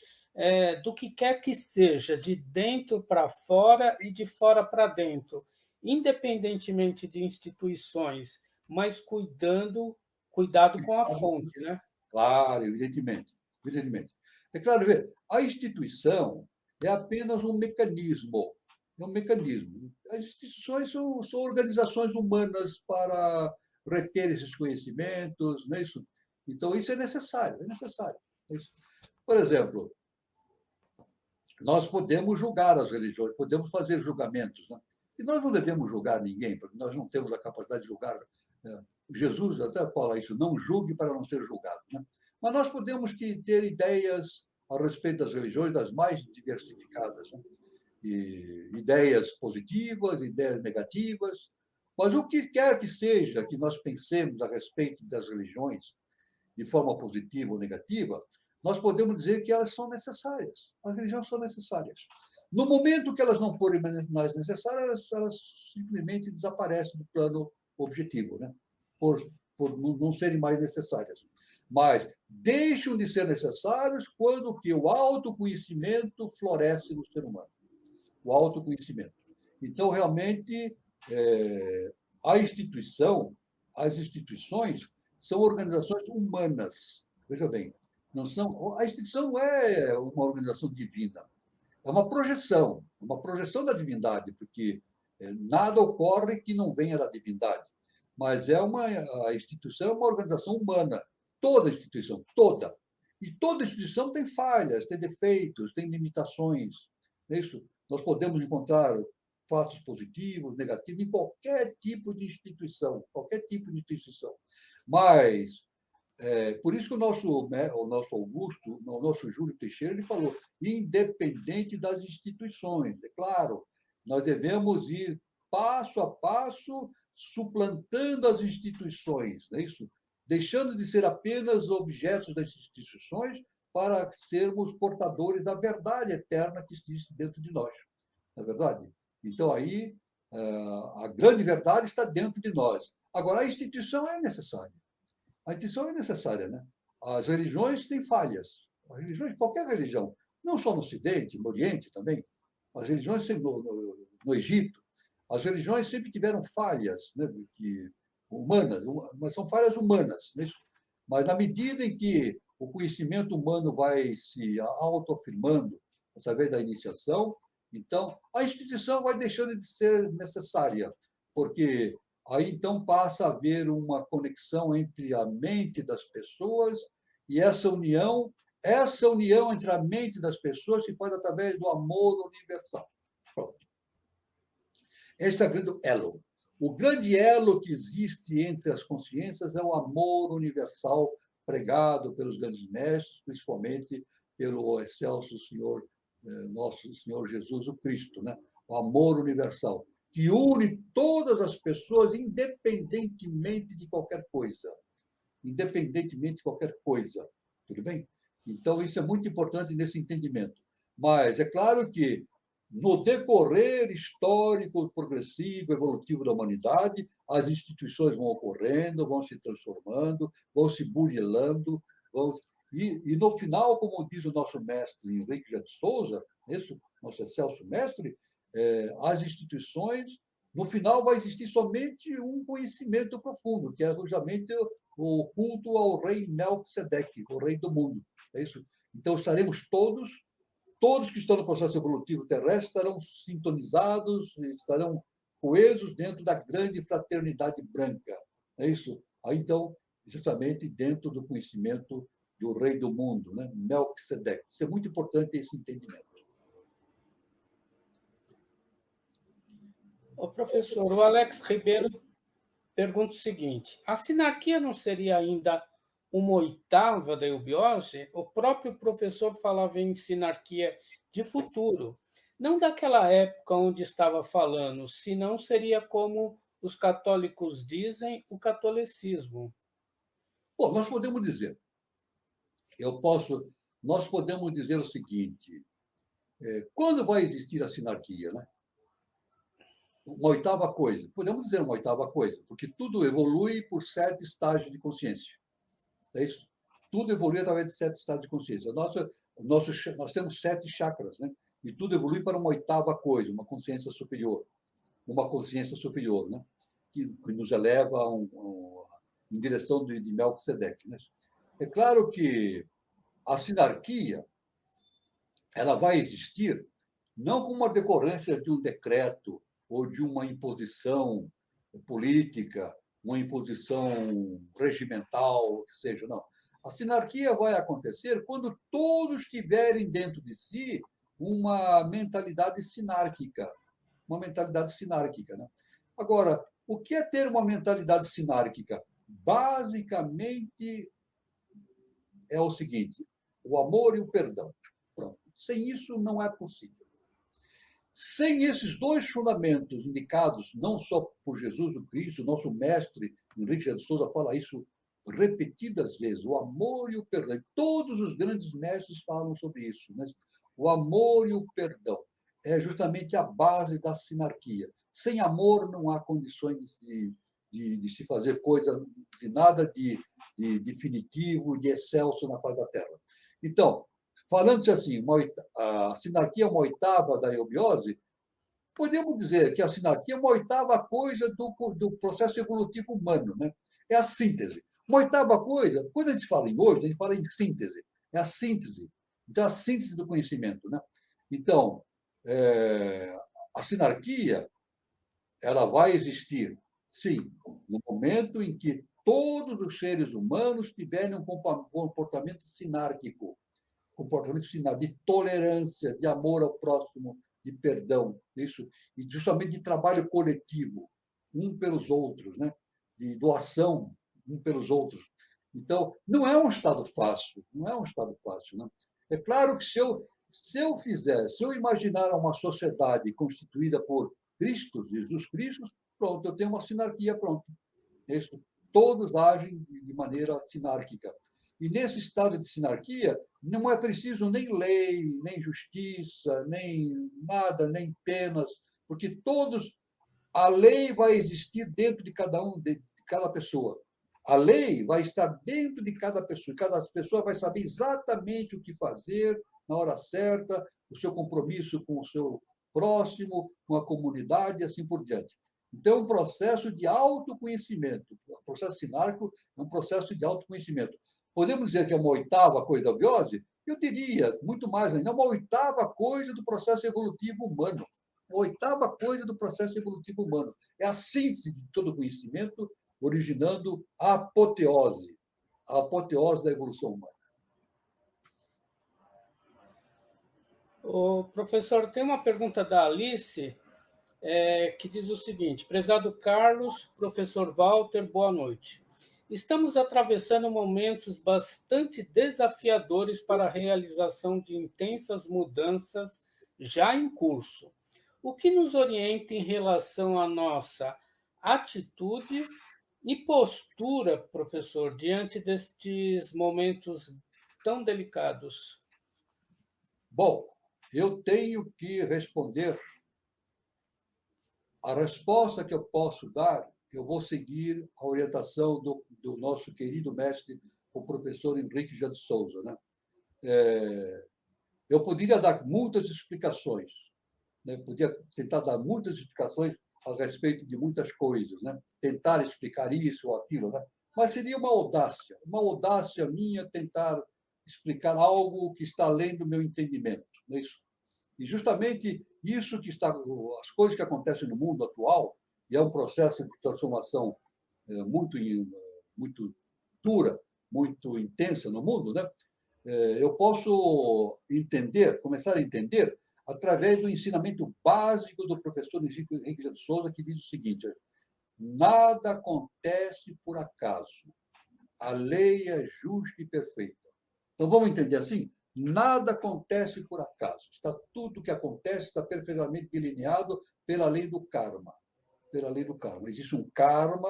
do que quer que seja, de dentro para fora e de fora para dentro, independentemente de instituições, mas cuidado com a fonte, né? Claro, evidentemente. Evidentemente. É claro, a instituição é apenas um mecanismo. É um mecanismo. As instituições são organizações humanas para reter esses conhecimentos, não é isso? Então, isso é necessário, é necessário. É isso. Por exemplo, nós podemos julgar as religiões, podemos fazer julgamentos, né? E nós não devemos julgar ninguém, porque nós não temos a capacidade de julgar. Jesus até fala isso, não julgue para não ser julgado, né? Mas nós podemos ter ideias a respeito das religiões das mais diversificadas, né? E ideias positivas, ideias negativas, mas o que quer que seja que nós pensemos a respeito das religiões, de forma positiva ou negativa, nós podemos dizer que elas são necessárias. As religiões são necessárias. No momento que elas não forem mais necessárias, elas simplesmente desaparecem do plano objetivo, né? por não serem mais necessárias. Mas deixam de ser necessários quando que o autoconhecimento floresce no ser humano. O autoconhecimento. Então, realmente, as instituições são organizações humanas. Veja bem, a instituição não é uma organização divina, é uma projeção da divindade, porque nada ocorre que não venha da divindade. Mas a instituição é uma organização humana, toda instituição, toda. E toda instituição tem falhas, tem defeitos, tem limitações. Não é isso? Nós podemos encontrar fatos positivos, negativos, em qualquer tipo de instituição, qualquer tipo de instituição. Mas, por isso que o nosso Augusto, o nosso Júlio Teixeira, ele falou, independente das instituições. É claro, nós devemos ir passo a passo, suplantando as instituições, não é isso? Deixando de ser apenas objetos das instituições para sermos portadores da verdade eterna que existe dentro de nós. Não é verdade? Então, aí, a grande verdade está dentro de nós. Agora, a instituição é necessária. A instituição é necessária, né? As religiões têm falhas. As religiões, qualquer religião, não só no Ocidente, no Oriente também. As religiões, no Egito, as religiões sempre tiveram falhas, né, humanas, mas são falhas humanas. Né? Mas na medida em que o conhecimento humano vai se autoafirmando através da iniciação, então a instituição vai deixando de ser necessária, porque aí então passa a haver uma conexão entre a mente das pessoas e essa união entre a mente das pessoas se faz através do amor universal. Pronto. Este é o grande elo. O grande elo que existe entre as consciências é o amor universal pregado pelos grandes mestres, principalmente pelo excelso Senhor, nosso Senhor Jesus o Cristo, né? O amor universal, que une todas as pessoas independentemente de qualquer coisa. Independentemente de qualquer coisa. Tudo bem? Então, isso é muito importante nesse entendimento. Mas é claro que no decorrer histórico, progressivo, evolutivo da humanidade, as instituições vão ocorrendo, vão se transformando, vão se burilando, e no final, como diz o nosso mestre Henrique de Souza, esse, nosso excelso mestre, as instituições, no final vai existir somente um conhecimento profundo, que é justamente o culto ao rei Melquisedeque, o rei do mundo. É isso? Então, estaremos todos que estão no processo evolutivo terrestre estarão sintonizados, estarão coesos dentro da grande fraternidade branca. É isso? Aí, então, justamente dentro do conhecimento do rei do mundo, né? Melquisedeque. Isso é muito importante, esse entendimento. Ô, professor, o Alex Ribeiro pergunta o seguinte: a sinarquia não seria ainda uma oitava da eubiose? O próprio professor falava em sinarquia de futuro, não daquela época onde estava falando, senão seria como os católicos dizem, o catolicismo. Bom, nós podemos dizer, nós podemos dizer o seguinte: quando vai existir a sinarquia, né? Uma oitava coisa, podemos dizer uma oitava coisa, porque tudo evolui por 7 estágios de consciência. É isso? Tudo evolui através de 7 estágios de consciência. Nós temos 7 chakras, né? E tudo evolui para uma oitava coisa, uma consciência superior. Uma consciência superior, né? Que nos eleva em direção de Melquisedeque. Né? É claro que a sinarquia ela vai existir não como uma decorrência de um decreto ou de uma imposição política, uma imposição regimental, que seja, não. A sinarquia vai acontecer quando todos tiverem dentro de si uma mentalidade sinárquica, né? Agora, o que é ter uma mentalidade sinárquica? Basicamente é o seguinte: o amor e o perdão. Pronto. Sem isso não é possível. Sem esses dois fundamentos indicados não só por Jesus o Cristo, nosso mestre Henrique de Souza fala isso repetidas vezes, o amor e o perdão. Todos os grandes mestres falam sobre isso. Né? O amor e o perdão é justamente a base da sinarquia. Sem amor não há condições de se fazer coisa, de nada de definitivo, de excelso na face da Terra. Então, falando-se assim, a sinarquia é uma oitava da eubiose, podemos dizer que a sinarquia é uma oitava coisa do processo evolutivo humano, né? É a síntese. Uma oitava coisa, quando a gente fala em hoje, a gente fala em síntese. É a síntese. Então, a síntese do conhecimento, né? Então, a sinarquia, ela vai existir, sim, no momento em que todos os seres humanos tiverem um comportamento sinárquico, de tolerância, de amor ao próximo, de perdão, isso, e justamente de trabalho coletivo, um pelos outros, né? De doação um pelos outros. Então, não é um estado fácil, não é um estado fácil. Né? É claro que se eu imaginar uma sociedade constituída por Cristo, Jesus Cristo, pronto, eu tenho uma sinarquia pronta. Isso, todos agem de maneira sinárquica. E nesse estado de sinarquia, não é preciso nem lei, nem justiça, nem nada, nem penas, porque a lei vai existir dentro de cada de cada pessoa. A lei vai estar dentro de cada pessoa. Cada pessoa vai saber exatamente o que fazer na hora certa, o seu compromisso com o seu próximo, com a comunidade e assim por diante. Então, é um processo de autoconhecimento. O processo sinárquico é um processo de autoconhecimento. Podemos dizer que é uma oitava coisa da biose? Eu diria, muito mais ainda, uma oitava coisa do processo evolutivo humano. A oitava coisa do processo evolutivo humano. É a síntese de todo conhecimento, originando a apoteose da evolução humana. O professor, tem uma pergunta da Alice, que diz o seguinte: prezado Carlos, professor Walter, boa noite. Estamos atravessando momentos bastante desafiadores para a realização de intensas mudanças já em curso. O que nos orienta em relação à nossa atitude e postura, professor, diante destes momentos tão delicados? Bom, eu tenho que responder. A resposta que eu posso dar, eu vou seguir a orientação do nosso querido mestre, o professor Henrique de Souza. Né? Eu poderia dar muitas explicações, né? Podia tentar dar muitas explicações a respeito de muitas coisas, né? Tentar explicar isso ou aquilo, né? Mas seria uma audácia minha tentar explicar algo que está além do meu entendimento, não é isso? E justamente isso que está, as coisas que acontecem no mundo atual, e é um processo de transformação muito, muito dura, muito intensa no mundo, né? Eu posso entender, começar a entender, através do ensinamento básico do professor Henrique de Souza, que diz o seguinte: nada acontece por acaso. A lei é justa e perfeita. Então, vamos entender assim? Nada acontece por acaso. Tudo que acontece está perfeitamente delineado pela lei do karma. Pela lei do karma. Existe um karma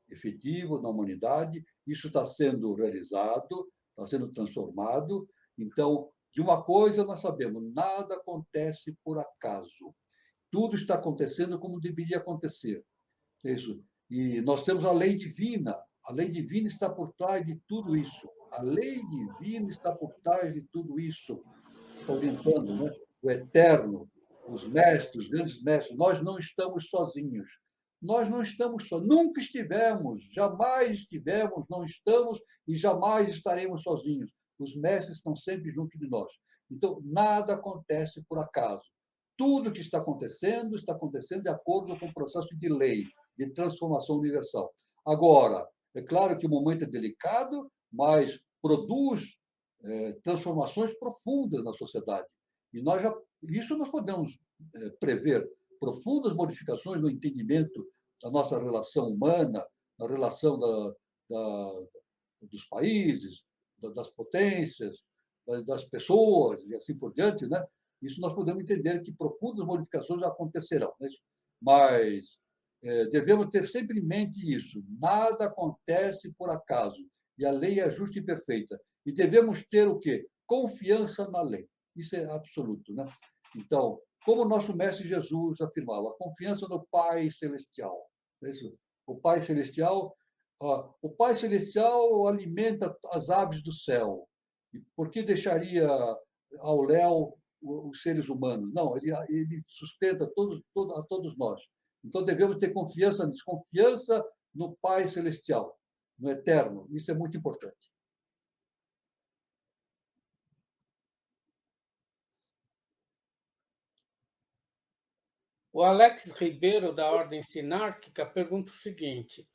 efetivo na humanidade, isso está sendo realizado, está sendo transformado. Então, de uma coisa nós sabemos: nada acontece por acaso. Tudo está acontecendo como deveria acontecer. Isso. E nós temos a lei divina. A lei divina está por trás de tudo isso. A lei divina está por trás de tudo isso. Está orientando, né? O eterno, os mestres, os grandes mestres. Nós não estamos sozinhos. Nós não estamos só, nunca estivemos, jamais estivemos, não estamos e jamais estaremos sozinhos. Os mestres estão sempre junto de nós. Então, nada acontece por acaso. Tudo que está acontecendo de acordo com o processo de lei, de transformação universal. Agora, é claro que o momento é delicado, mas produz transformações profundas na sociedade. E isso nós podemos prever profundas modificações no entendimento da nossa relação humana, na relação dos países, das potências, das pessoas e assim por diante, né? Isso nós podemos entender que profundas modificações acontecerão, né? Mas devemos ter sempre em mente isso: nada acontece por acaso e a lei é justa e perfeita. E devemos ter o quê? Confiança na lei. Isso é absoluto, né? Então, como o nosso mestre Jesus afirmava, a confiança no Pai Celestial. Isso. O Pai Celestial alimenta as aves do céu. E por que deixaria ao léu os seres humanos? Não, ele sustenta a todos nós. Então devemos ter confiança no Pai Celestial, no Eterno. Isso é muito importante. O Alex Ribeiro, da Ordem Sinárquica, pergunta o seguinte: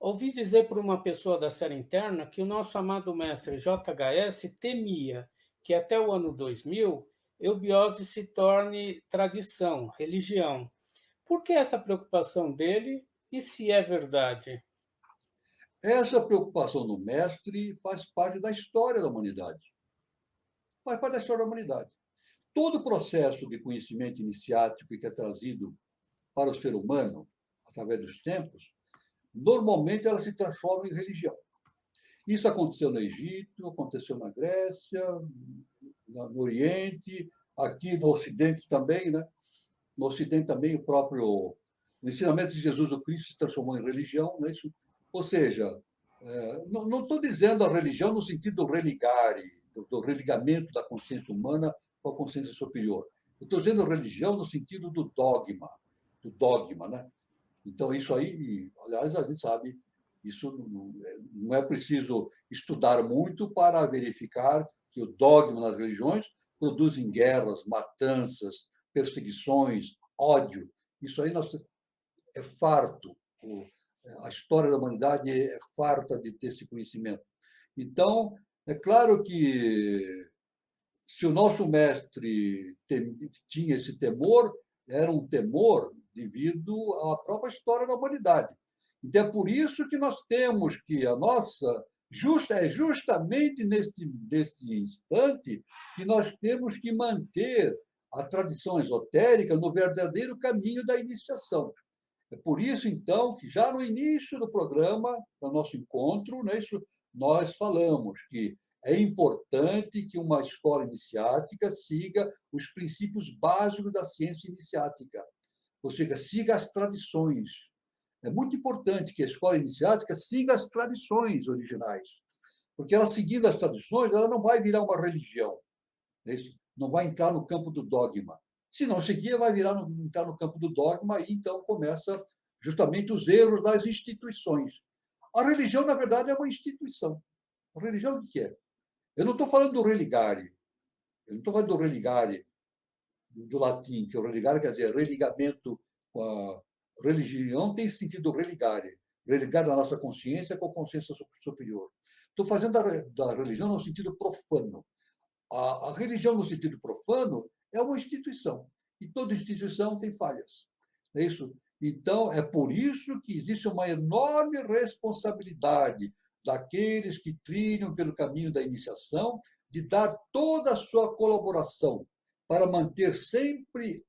Ouvi dizer por uma pessoa da série interna que o nosso amado mestre JHS temia que até o ano 2000 eubiose se torne tradição, religião. Por que essa preocupação dele e se é verdade? Essa preocupação do mestre faz parte da história da humanidade. Faz parte da história da humanidade. Todo o processo de conhecimento iniciático que é trazido para o ser humano, através dos tempos, normalmente ela se transforma em religião. Isso aconteceu no Egito, aconteceu na Grécia, no Oriente, aqui no Ocidente também, né? No Ocidente também o ensinamento de Jesus o Cristo se transformou em religião, não é isso? Ou seja, não estou dizendo a religião no sentido religare, do religamento da consciência humana com a consciência superior. Eu estou dizendo religião no sentido do dogma, né? Então, isso aí, aliás, a gente sabe, isso não é preciso estudar muito para verificar que o dogma nas religiões produzem guerras, matanças, perseguições, ódio. Isso aí é farto. A história da humanidade é farta de ter esse conhecimento. Então, é claro que se o nosso mestre tinha esse temor, era um temor devido à própria história da humanidade. Então, é por isso que nós temos que a nossa. É justamente nesse instante que nós temos que manter a tradição esotérica no verdadeiro caminho da iniciação. É por isso, então, que já no início do programa, do nosso encontro, né, nós falamos que é importante que uma escola iniciática siga os princípios básicos da ciência iniciática, ou seja, siga as tradições. É muito importante que a escola iniciática siga as tradições originais, porque ela seguindo as tradições, ela não vai virar uma religião, não vai entrar no campo do dogma. Se não seguir, vai entrar no campo do dogma e então começa justamente os erros das instituições. A religião, na verdade, é uma instituição. A religião o que é? Eu não estou falando do religare. Eu não estou falando do religare, do latim, que o religare quer dizer religamento com a religião, tem sentido religare. Religar a nossa consciência com a consciência superior. Estou fazendo da religião no sentido profano. A religião, no sentido profano, é uma instituição. E toda instituição tem falhas. É isso? Então, é por isso que existe uma enorme responsabilidade daqueles que trilham pelo caminho da iniciação de dar toda a sua colaboração para manter sempre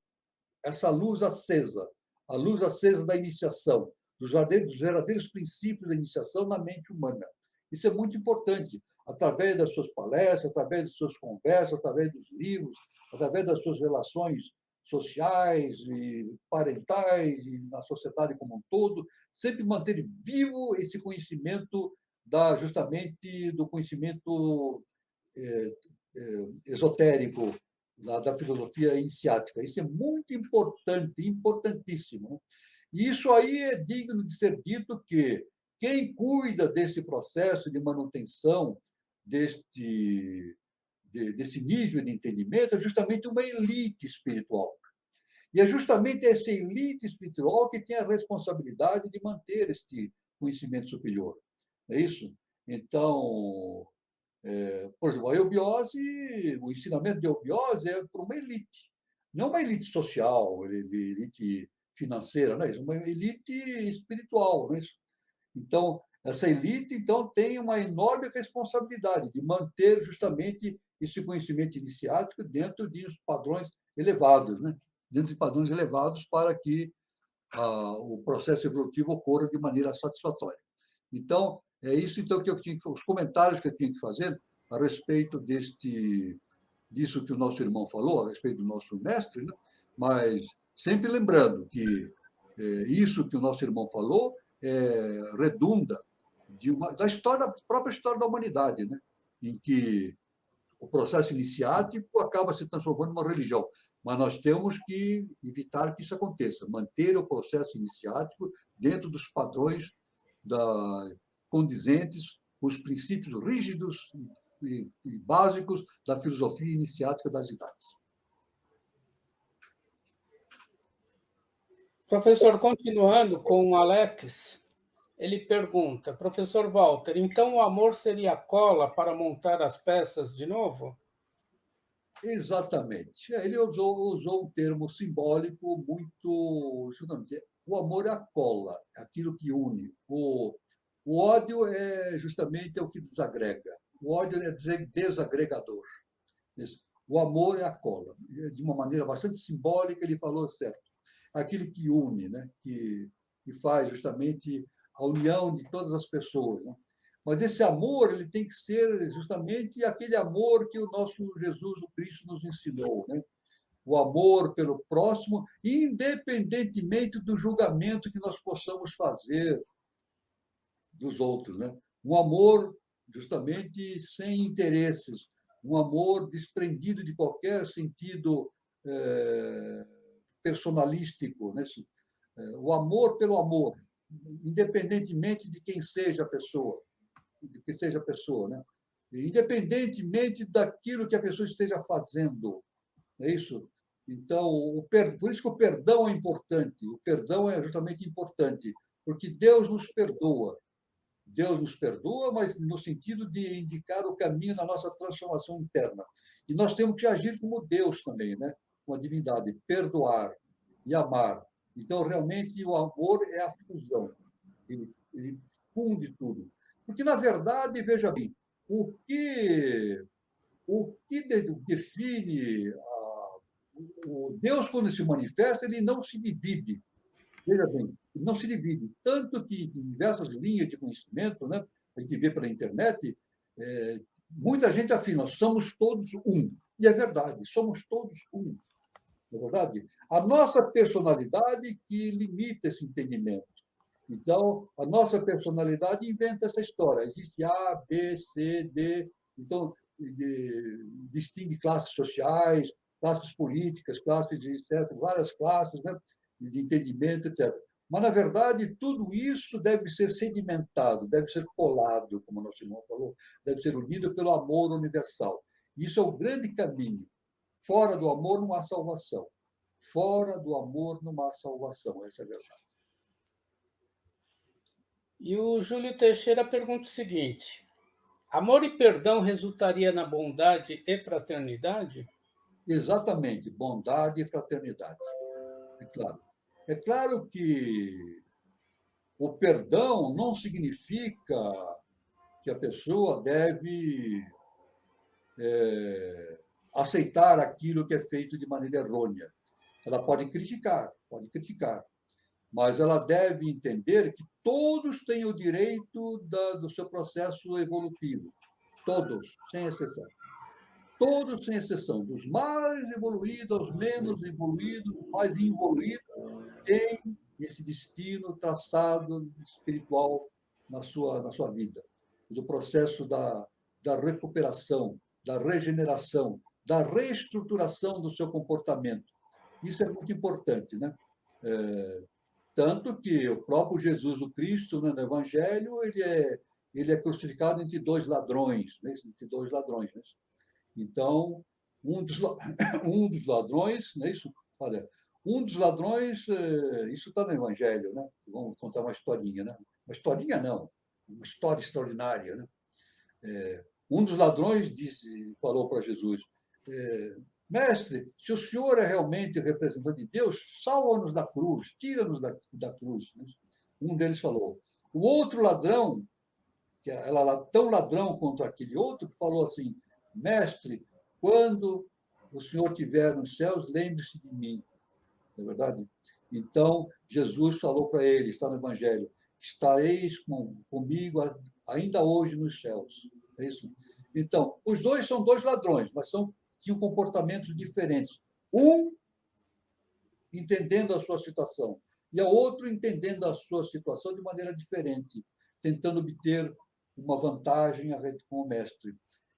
essa luz acesa, a luz acesa da iniciação, dos verdadeiros princípios da iniciação na mente humana. Isso é muito importante, através das suas palestras, através das suas conversas, através dos livros, através das suas relações sociais e parentais e na sociedade como um todo, sempre manter vivo esse conhecimento justamente do conhecimento esotérico, da filosofia iniciática. Isso é muito importante, importantíssimo. E isso aí é digno de ser dito que quem cuida desse processo de manutenção desse nível de entendimento é justamente uma elite espiritual. E é justamente essa elite espiritual que tem a responsabilidade de manter este conhecimento superior. É isso? Então, por exemplo, a eubiose, o ensinamento de eubiose é para uma elite. Não uma elite social, elite financeira, não é isso? Uma elite espiritual, não é isso? Então, essa elite então tem uma enorme responsabilidade de manter justamente esse conhecimento iniciático dentro de padrões elevados, né? Dentro de padrões elevados para que o processo evolutivo ocorra de maneira satisfatória. Então, é isso então que os comentários que eu tinha que fazer a respeito disso que o nosso irmão falou, a respeito do nosso mestre, né? Mas sempre lembrando que isso que o nosso irmão falou redunda da própria história da humanidade, né? Em que o processo iniciático acaba se transformando numa religião. Mas nós temos que evitar que isso aconteça, manter o processo iniciático dentro dos padrões condizentes com os princípios rígidos e básicos da filosofia iniciática das idades. Professor, continuando com o Alex, Ele pergunta, professor Walter, então o amor seria a cola para montar as peças de novo? Exatamente. Ele usou um termo simbólico muito. Justamente, o amor é a cola, é aquilo que une. O ódio é justamente o que desagrega. O ódio é desagregador. O amor é a cola. De uma maneira bastante simbólica, ele falou certo. Aquilo que une, né? que faz justamente a união de todas as pessoas. Né? Mas esse amor ele tem que ser justamente aquele amor que o nosso Jesus, o Cristo, nos ensinou. Né? O amor pelo próximo, independentemente do julgamento que nós possamos fazer dos outros. Né? Um amor justamente sem interesses, um amor desprendido de qualquer sentido personalístico. Né? O amor pelo amor, independentemente de quem seja a pessoa, de que seja a pessoa, né? Independentemente daquilo que a pessoa esteja fazendo, é isso. Então, por isso que o perdão é importante. O perdão é justamente importante, porque Deus nos perdoa. Deus nos perdoa, mas no sentido de indicar o caminho na nossa transformação interna. E nós temos que agir como Deus também, né? Com a divindade, perdoar e amar. Então, realmente, o amor é a fusão. Ele funde tudo. Porque, na verdade, veja bem, o que define o Deus, quando se manifesta, ele não se divide. Veja bem, ele não se divide. Tanto que em diversas linhas de conhecimento, né, a gente vê pela internet, muita gente afirma, somos todos um. E é verdade, somos todos um. Não é verdade? A nossa personalidade que limita esse entendimento. Então, a nossa personalidade inventa essa história. Existe A, B, C, D. Então, distingue classes sociais, classes políticas, classes, etc., várias classes, né, de entendimento, etc. Mas, na verdade, tudo isso deve ser sedimentado, deve ser colado, como o nosso irmão falou, deve ser unido pelo amor universal. Isso é o grande caminho. Fora do amor não há salvação. Fora do amor não há salvação. Essa é a verdade. E o Júlio Teixeira pergunta o seguinte: amor e perdão resultaria na bondade e fraternidade? Exatamente, bondade e fraternidade. É claro. É claro que o perdão não significa que a pessoa deve aceitar aquilo que é feito de maneira errônea. Ela pode criticar, mas ela deve entender que todos têm o direito do seu processo evolutivo. Todos, sem exceção. Todos, sem exceção, dos mais evoluídos aos menos evoluídos, mais evoluídos, têm esse destino traçado espiritual na sua vida. Do processo da recuperação, da regeneração, da reestruturação do seu comportamento. Isso é muito importante, né? Tanto que o próprio Jesus, o Cristo, né, no Evangelho, ele é crucificado entre dois ladrões, né? Entre dois ladrões. Né? Então, um dos, um dos ladrões, não é isso? Olha, um dos ladrões, isso está no Evangelho, né? Vamos contar uma historinha, né? Uma historinha não, uma história extraordinária, né? Um dos ladrões falou para Jesus: mestre, se o senhor é realmente representante de Deus, salva-nos da cruz, tira-nos da cruz. Né? Um deles falou. O outro ladrão, que era tão ladrão quanto aquele outro, falou assim: mestre, quando o senhor estiver nos céus, lembre-se de mim. Não é verdade? Então, Jesus falou para ele, está no Evangelho: estareis comigo ainda hoje nos céus. É isso? Então, os dois são dois ladrões, mas tinham comportamentos diferentes. Um entendendo a sua situação e o outro entendendo a sua situação de maneira diferente, tentando obter uma vantagem com o mestre.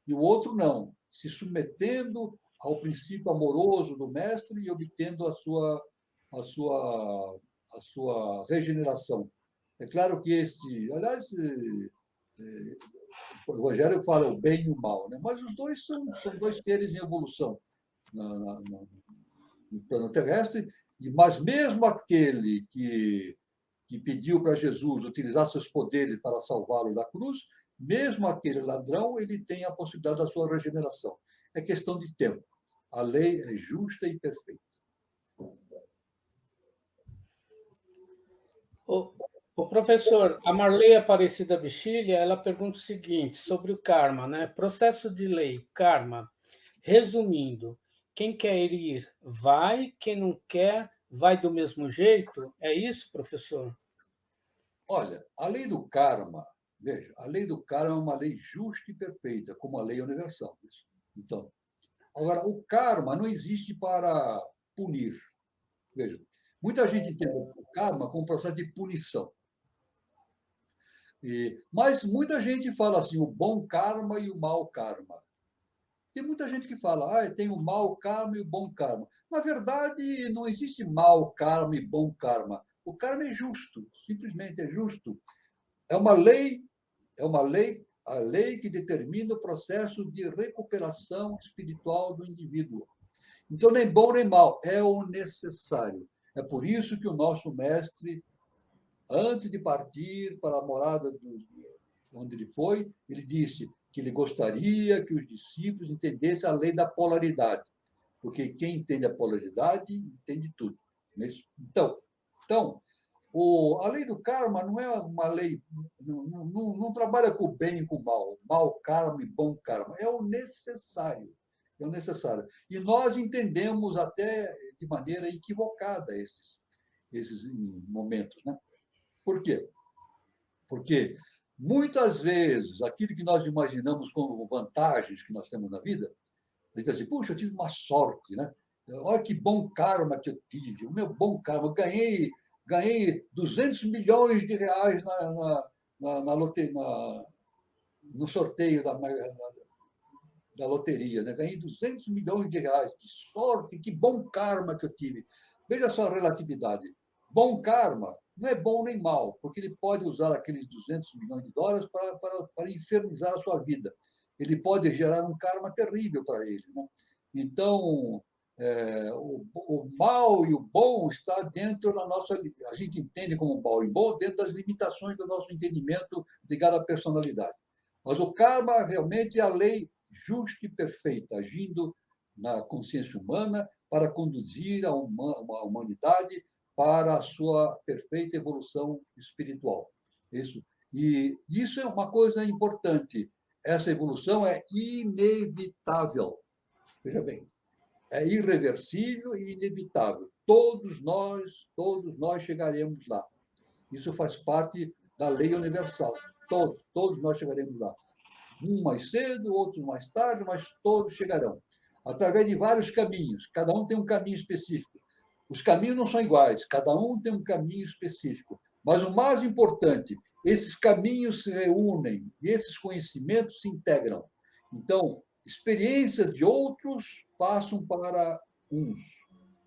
E o outro não, se submetendo ao princípio amoroso do mestre e obtendo a sua regeneração. É claro que aliás, o Evangelho fala o bem e o mal, né? Mas os dois são dois seres em evolução no plano terrestre, mas mesmo aquele que que pediu para Jesus utilizar seus poderes para salvá-lo da cruz, mesmo aquele ladrão, ele tem a possibilidade da sua regeneração. É questão de tempo. A lei é justa e perfeita. O professor, a Marley Aparecida Bichilha, ela pergunta o seguinte sobre o karma, né? Processo de lei, karma. Resumindo, quem quer ir, vai, quem não quer, vai do mesmo jeito? É isso, professor? Olha, a lei do karma, veja, a lei do karma é uma lei justa e perfeita, como a lei universal. Então, agora, o karma não existe para punir. Veja, muita gente entende o karma como um processo de punição. Mas muita gente fala assim, o bom karma e o mau karma. Tem muita gente que fala, tem o mau karma e o bom karma. Na verdade, não existe mau karma e bom karma. O karma é justo, simplesmente é justo. É uma lei, a lei que determina o processo de recuperação espiritual do indivíduo. Então, nem bom nem mal, é o necessário. É por isso que o nosso mestre, antes de partir para a morada onde ele foi, ele disse que ele gostaria que os discípulos entendessem a lei da polaridade, porque quem entende a polaridade entende tudo. Então a lei do karma não é uma lei, não trabalha com o bem e com o mal, mau karma e bom karma, é o necessário. É o necessário. E nós entendemos até de maneira equivocada esses momentos. Né? Por quê? Porque muitas vezes aquilo que nós imaginamos como vantagens que nós temos na vida, a gente diz assim, puxa, eu tive uma sorte, né? Olha que bom karma que eu tive, o meu bom karma, eu ganhei 200 milhões de reais no sorteio da loteria, né? Ganhei 200 milhões de reais, que sorte, que bom karma que eu tive. Veja só a relatividade. Bom karma não é bom nem mal, porque ele pode usar aqueles 200 milhões de dólares para infernizar a sua vida. Ele pode gerar um karma terrível para ele. Né? Então, o mal e o bom está dentro da nossa... A gente entende como mal e bom dentro das limitações do nosso entendimento ligado à personalidade. Mas o karma realmente é a lei justa e perfeita, agindo na consciência humana para conduzir a humanidade para a sua perfeita evolução espiritual. E isso é uma coisa importante. Essa evolução é inevitável. Veja bem, é irreversível e inevitável. Todos nós chegaremos lá. Isso faz parte da lei universal. Todos nós chegaremos lá. Um mais cedo, outros mais tarde, mas todos chegarão. Através de vários caminhos. Cada um tem um caminho específico. Os caminhos não são iguais, cada um tem um caminho específico. Mas o mais importante, esses caminhos se reúnem e esses conhecimentos se integram. Então, experiências de outros passam para uns.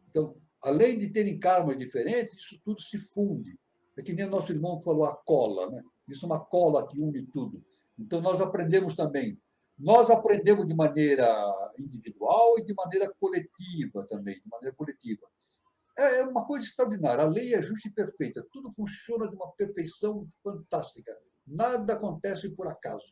Então, além de terem karmas diferentes, isso tudo se funde. É que nem o nosso irmão falou, a cola, né? Isso é uma cola que une tudo. Então, nós aprendemos também. Nós aprendemos de maneira individual e de maneira coletiva também, de maneira coletiva. É uma coisa extraordinária. A lei é justa e perfeita. Tudo funciona de uma perfeição fantástica. Nada acontece por acaso.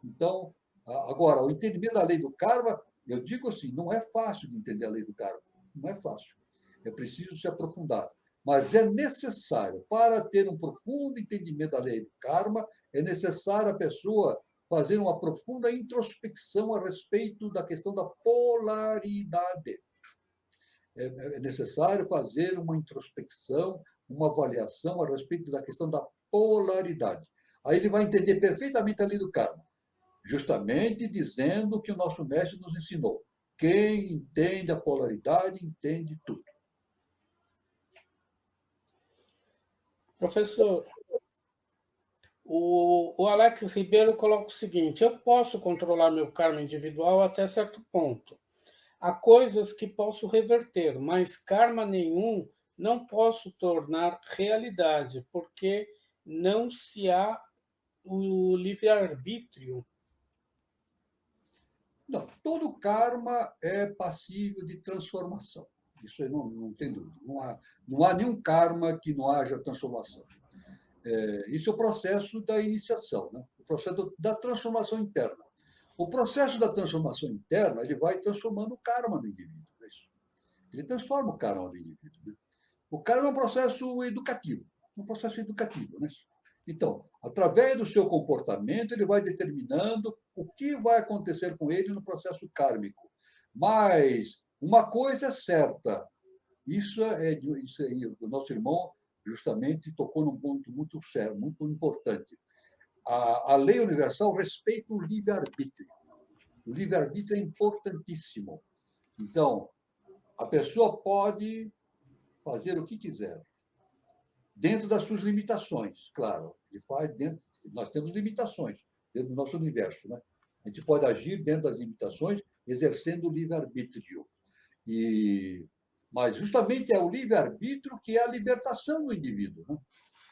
Então, agora, o entendimento da lei do karma, eu digo assim, não é fácil de entender a lei do karma. Não é fácil. É preciso se aprofundar. Mas é necessário, para ter um profundo entendimento da lei do karma, é necessário a pessoa fazer uma profunda introspecção a respeito da questão da polaridade. É necessário fazer uma introspecção, uma avaliação a respeito da questão da polaridade. Aí ele vai entender perfeitamente a lei do karma, justamente dizendo o que o nosso mestre nos ensinou. Quem entende a polaridade, entende tudo. Professor, o Alex Ribeiro coloca o seguinte: eu posso controlar meu karma individual até certo ponto. Há coisas que posso reverter, mas karma nenhum não posso tornar realidade, porque não se há o livre-arbítrio. Não, todo karma é passível de transformação. Isso aí não tem dúvida. Não há nenhum karma que não haja transformação. Isso é o processo da iniciação, né? O processo da transformação interna. O processo da transformação interna, ele vai transformando o karma do indivíduo. É isso. Ele transforma o karma do indivíduo. Né? O karma é um processo educativo. Um processo educativo. Né? Então, através do seu comportamento, ele vai determinando o que vai acontecer com ele no processo kármico. Mas uma coisa é certa, isso aí, o nosso irmão justamente tocou num ponto muito sério, muito importante. A lei universal respeita o livre-arbítrio. O livre-arbítrio é importantíssimo. Então, a pessoa pode fazer o que quiser, dentro das suas limitações, claro. Ele faz dentro, nós temos limitações dentro do nosso universo, né? A gente pode agir dentro das limitações, exercendo o livre-arbítrio. Mas justamente é o livre-arbítrio que é a libertação do indivíduo. Né?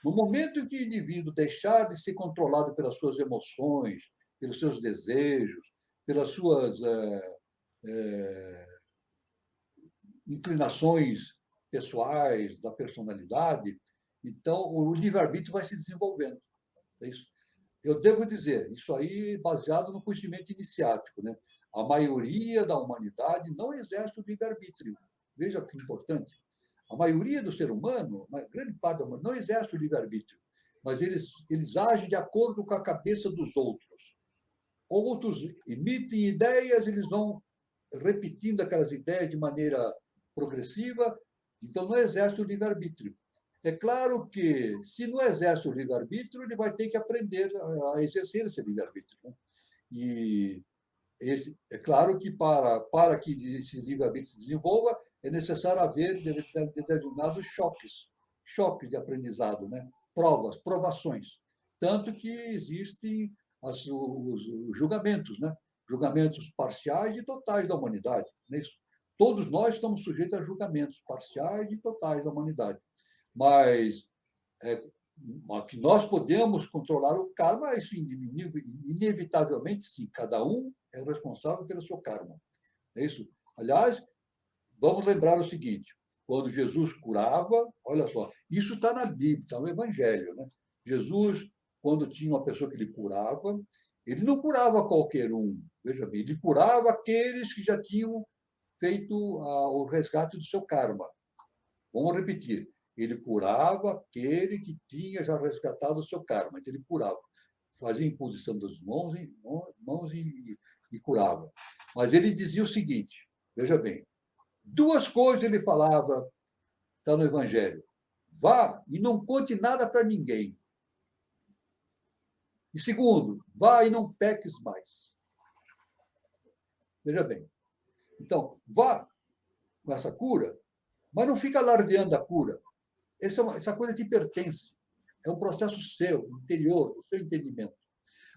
No momento em que o indivíduo deixar de ser controlado pelas suas emoções, pelos seus desejos, pelas suas inclinações pessoais, da personalidade, então o livre-arbítrio vai se desenvolvendo. É isso. Eu devo dizer, isso aí baseado no conhecimento iniciático. Né? A maioria da humanidade não exerce o livre-arbítrio. Veja que importante. A maioria do ser humano, a grande parte da humanidade, não exerce o livre-arbítrio, mas eles agem de acordo com a cabeça dos outros. Outros emitem ideias, eles vão repetindo aquelas ideias de maneira progressiva, então não exerce o livre-arbítrio. É claro que, se não exerce o livre-arbítrio, ele vai ter que aprender a exercer esse livre-arbítrio. Né? E é claro que, para que esse livre-arbítrio se desenvolva, é necessário haver determinados choques de aprendizado, né? Provações. Tanto que existem os julgamentos, né? Julgamentos parciais e totais da humanidade. Não é isso? Todos nós estamos sujeitos a julgamentos parciais e totais da humanidade. Mas que nós podemos controlar o karma, isso inevitavelmente, sim. Cada um é responsável pelo seu karma. É isso? Aliás, vamos lembrar o seguinte: quando Jesus curava, olha só, isso está na Bíblia, está no Evangelho. Né? Jesus, quando tinha uma pessoa que ele curava, ele não curava qualquer um, veja bem, ele curava aqueles que já tinham feito o resgate do seu karma. Vamos repetir. Ele curava aquele que tinha já resgatado o seu karma. Então, ele curava. Fazia imposição das mãos e curava. Mas ele dizia o seguinte, veja bem, duas coisas ele falava, está no Evangelho. Vá e não conte nada para ninguém. E segundo, vá e não peques mais. Veja bem. Então, vá com essa cura, mas não fica alardeando a cura. Essa coisa te pertence. É um processo seu, interior, do seu entendimento.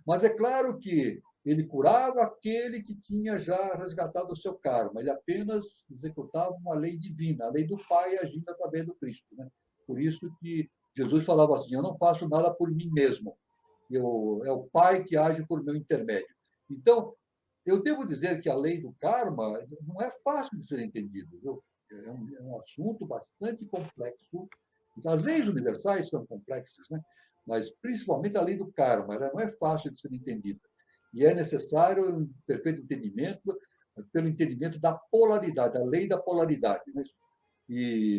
Mas é claro que ele curava aquele que tinha já resgatado o seu karma. Ele apenas executava uma lei divina, a lei do Pai agindo através do Cristo. Né? Por isso que Jesus falava assim: eu não faço nada por mim mesmo. É o Pai que age por meu intermédio. Então, eu devo dizer que a lei do karma não é fácil de ser entendido. Viu? É um assunto bastante complexo. As leis universais são complexas, né? Mas principalmente a lei do karma, ela não é fácil de ser entendida. E é necessário um perfeito entendimento, pelo entendimento da polaridade, a lei da polaridade. Né?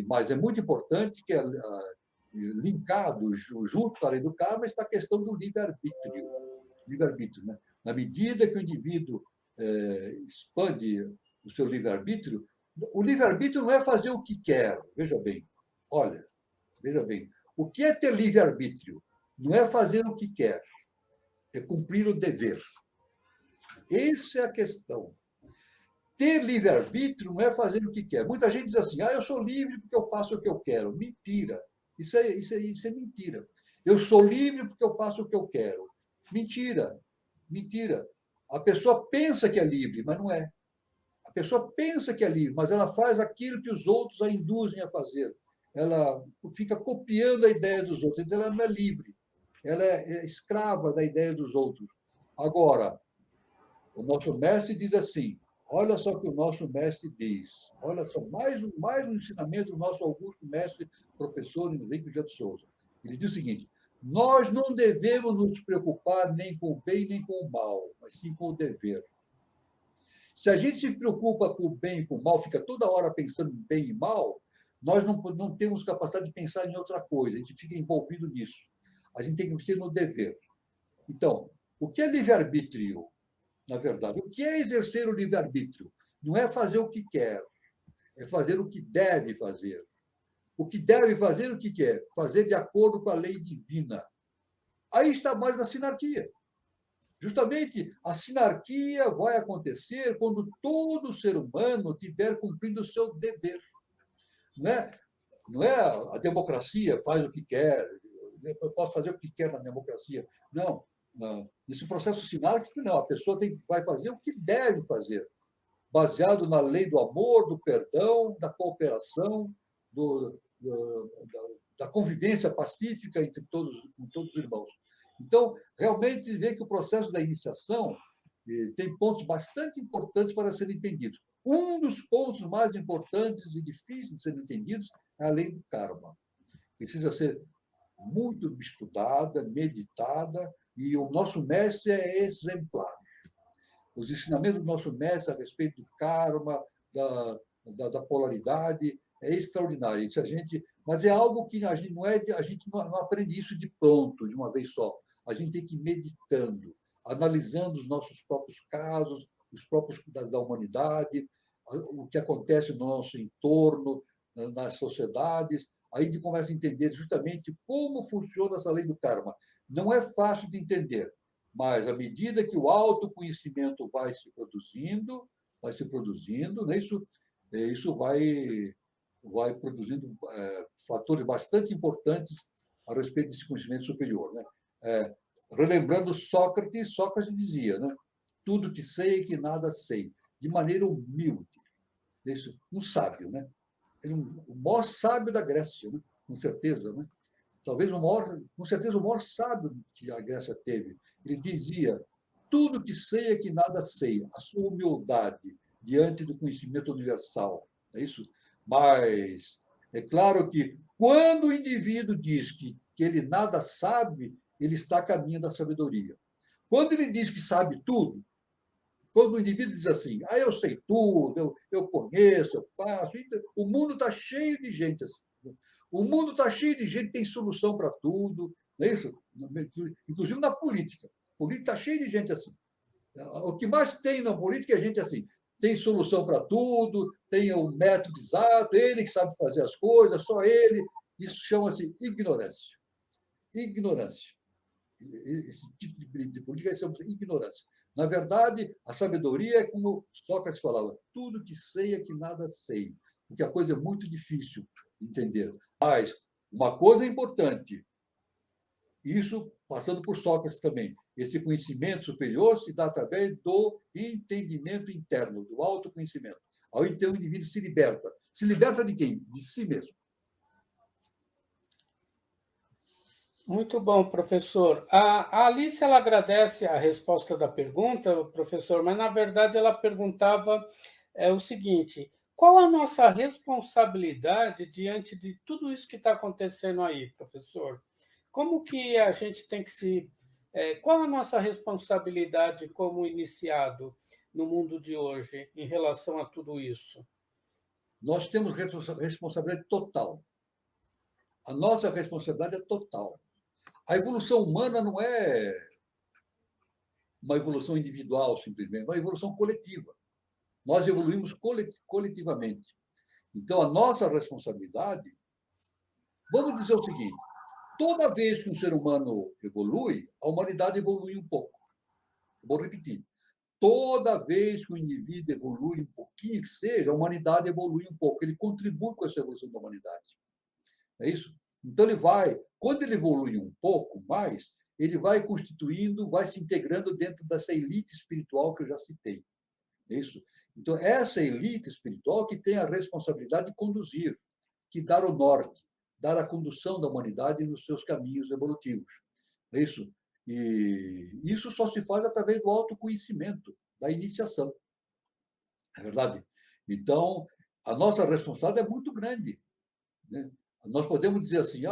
Mas é muito importante que, linkado junto à lei do karma, está a questão do livre-arbítrio. Livre-arbítrio, né? Na medida que o indivíduo expande o seu livre-arbítrio, o livre-arbítrio não é fazer o que quer, veja bem. Olha, veja bem, o que é ter livre-arbítrio? Não é fazer o que quer, é cumprir o dever. Essa é a questão. Ter livre-arbítrio não é fazer o que quer. Muita gente diz assim: eu sou livre porque eu faço o que eu quero. Mentira. Isso é mentira. Eu sou livre porque eu faço o que eu quero. Mentira. Mentira. A pessoa pensa que é livre, mas não é. A pessoa pensa que é livre, mas ela faz aquilo que os outros a induzem a fazer. Ela fica copiando a ideia dos outros. Então, ela não é livre. Ela é escrava da ideia dos outros. Agora, o nosso mestre diz assim: olha só o que o nosso mestre diz. Olha só, mais um ensinamento do nosso augusto mestre, professor Henrique de Souza. Ele diz o seguinte: Nós não devemos nos preocupar nem com o bem nem com o mal, mas sim com o dever. Se a gente se preocupa com o bem e com o mal, fica toda hora pensando em bem e mal, nós não temos capacidade de pensar em outra coisa, a gente fica envolvido nisso. A gente tem que ser no dever. Então, o que é livre-arbítrio, na verdade? O que é exercer o livre-arbítrio? Não é fazer o que quer, é fazer o que deve fazer. O que deve fazer, o que quer? Fazer de acordo com a lei divina. Aí está mais a sinarquia. Justamente a sinarquia vai acontecer quando todo ser humano tiver cumprido o seu dever. Não é, não é a democracia faz o que quer, eu posso fazer o que quer na democracia. Não, não. Nesse processo sinárquico, não. A pessoa vai fazer o que deve fazer, baseado na lei do amor, do perdão, da cooperação, da convivência pacífica entre com todos os irmãos. Então, realmente, vê que o processo da iniciação tem pontos bastante importantes para serem entendidos. Um dos pontos mais importantes e difíceis de serem entendidos é a lei do karma. Precisa ser muito estudada, meditada, e o nosso mestre é exemplar. Os ensinamentos do nosso mestre a respeito do karma, da polaridade, é extraordinário. Isso mas é algo que a gente não aprende isso de pronto, de uma vez só. A gente tem que ir meditando, analisando os nossos próprios casos, os próprios da humanidade, o que acontece no nosso entorno, nas sociedades. Aí a gente começa a entender justamente como funciona essa lei do karma. Não é fácil de entender, mas à medida que o autoconhecimento vai se produzindo, né, isso vai produzindo fatores bastante importantes a respeito desse conhecimento superior. Né? Relembrando Sócrates, Sócrates dizia, né, tudo que sei e que nada sei, de maneira humilde. Isso, um sábio, né? O maior sábio da Grécia, né? Com certeza, né? Talvez com certeza, o maior sábio que a Grécia teve. Ele dizia: tudo que sei é que nada sei, a sua humildade diante do conhecimento universal. É isso? Mas é claro que quando o indivíduo diz que ele nada sabe, ele está a caminho da sabedoria. Quando ele diz que sabe tudo, quando o indivíduo diz assim, eu sei tudo, eu conheço, eu faço, então, o mundo está cheio de gente assim. O mundo está cheio de gente que tem solução para tudo, não é isso? Inclusive na política. A política está cheia de gente assim. O que mais tem na política é gente assim. Tem solução para tudo, tem o método exato, ele que sabe fazer as coisas, só ele. Isso chama-se ignorância. Ignorância. Esse tipo de política chama-se ignorância. Na verdade, a sabedoria é como Sócrates falava: tudo que sei é que nada sei, porque a coisa é muito difícil de entender. Mas uma coisa importante, isso passando por Sócrates também, esse conhecimento superior se dá através do entendimento interno, do autoconhecimento. Aí então o indivíduo se liberta. Se liberta de quem? De si mesmo. Muito bom, professor. A Alice ela agradece a resposta da pergunta, professor, mas na verdade ela perguntava o seguinte: qual a nossa responsabilidade diante de tudo isso que está acontecendo aí, professor? Como que a gente tem que qual a nossa responsabilidade como iniciado no mundo de hoje em relação a tudo isso? Nós temos responsabilidade total. A nossa responsabilidade é total. A evolução humana não é uma evolução individual, simplesmente, é uma evolução coletiva. Nós evoluímos coletivamente. Então, a nossa responsabilidade, vamos dizer o seguinte: toda vez que um ser humano evolui, a humanidade evolui um pouco. Vou repetir. Toda vez que o indivíduo evolui um pouquinho que seja, a humanidade evolui um pouco. Ele contribui com essa evolução da humanidade. É isso? Então, quando ele evolui um pouco mais, ele vai constituindo, vai se integrando dentro dessa elite espiritual que eu já citei. É isso? Então, essa elite espiritual que tem a responsabilidade de conduzir, que dar o norte, dar a condução da humanidade nos seus caminhos evolutivos. É isso? E isso só se faz através do autoconhecimento, da iniciação. É verdade? Então, a nossa responsabilidade é muito grande. Né? Nós podemos dizer assim: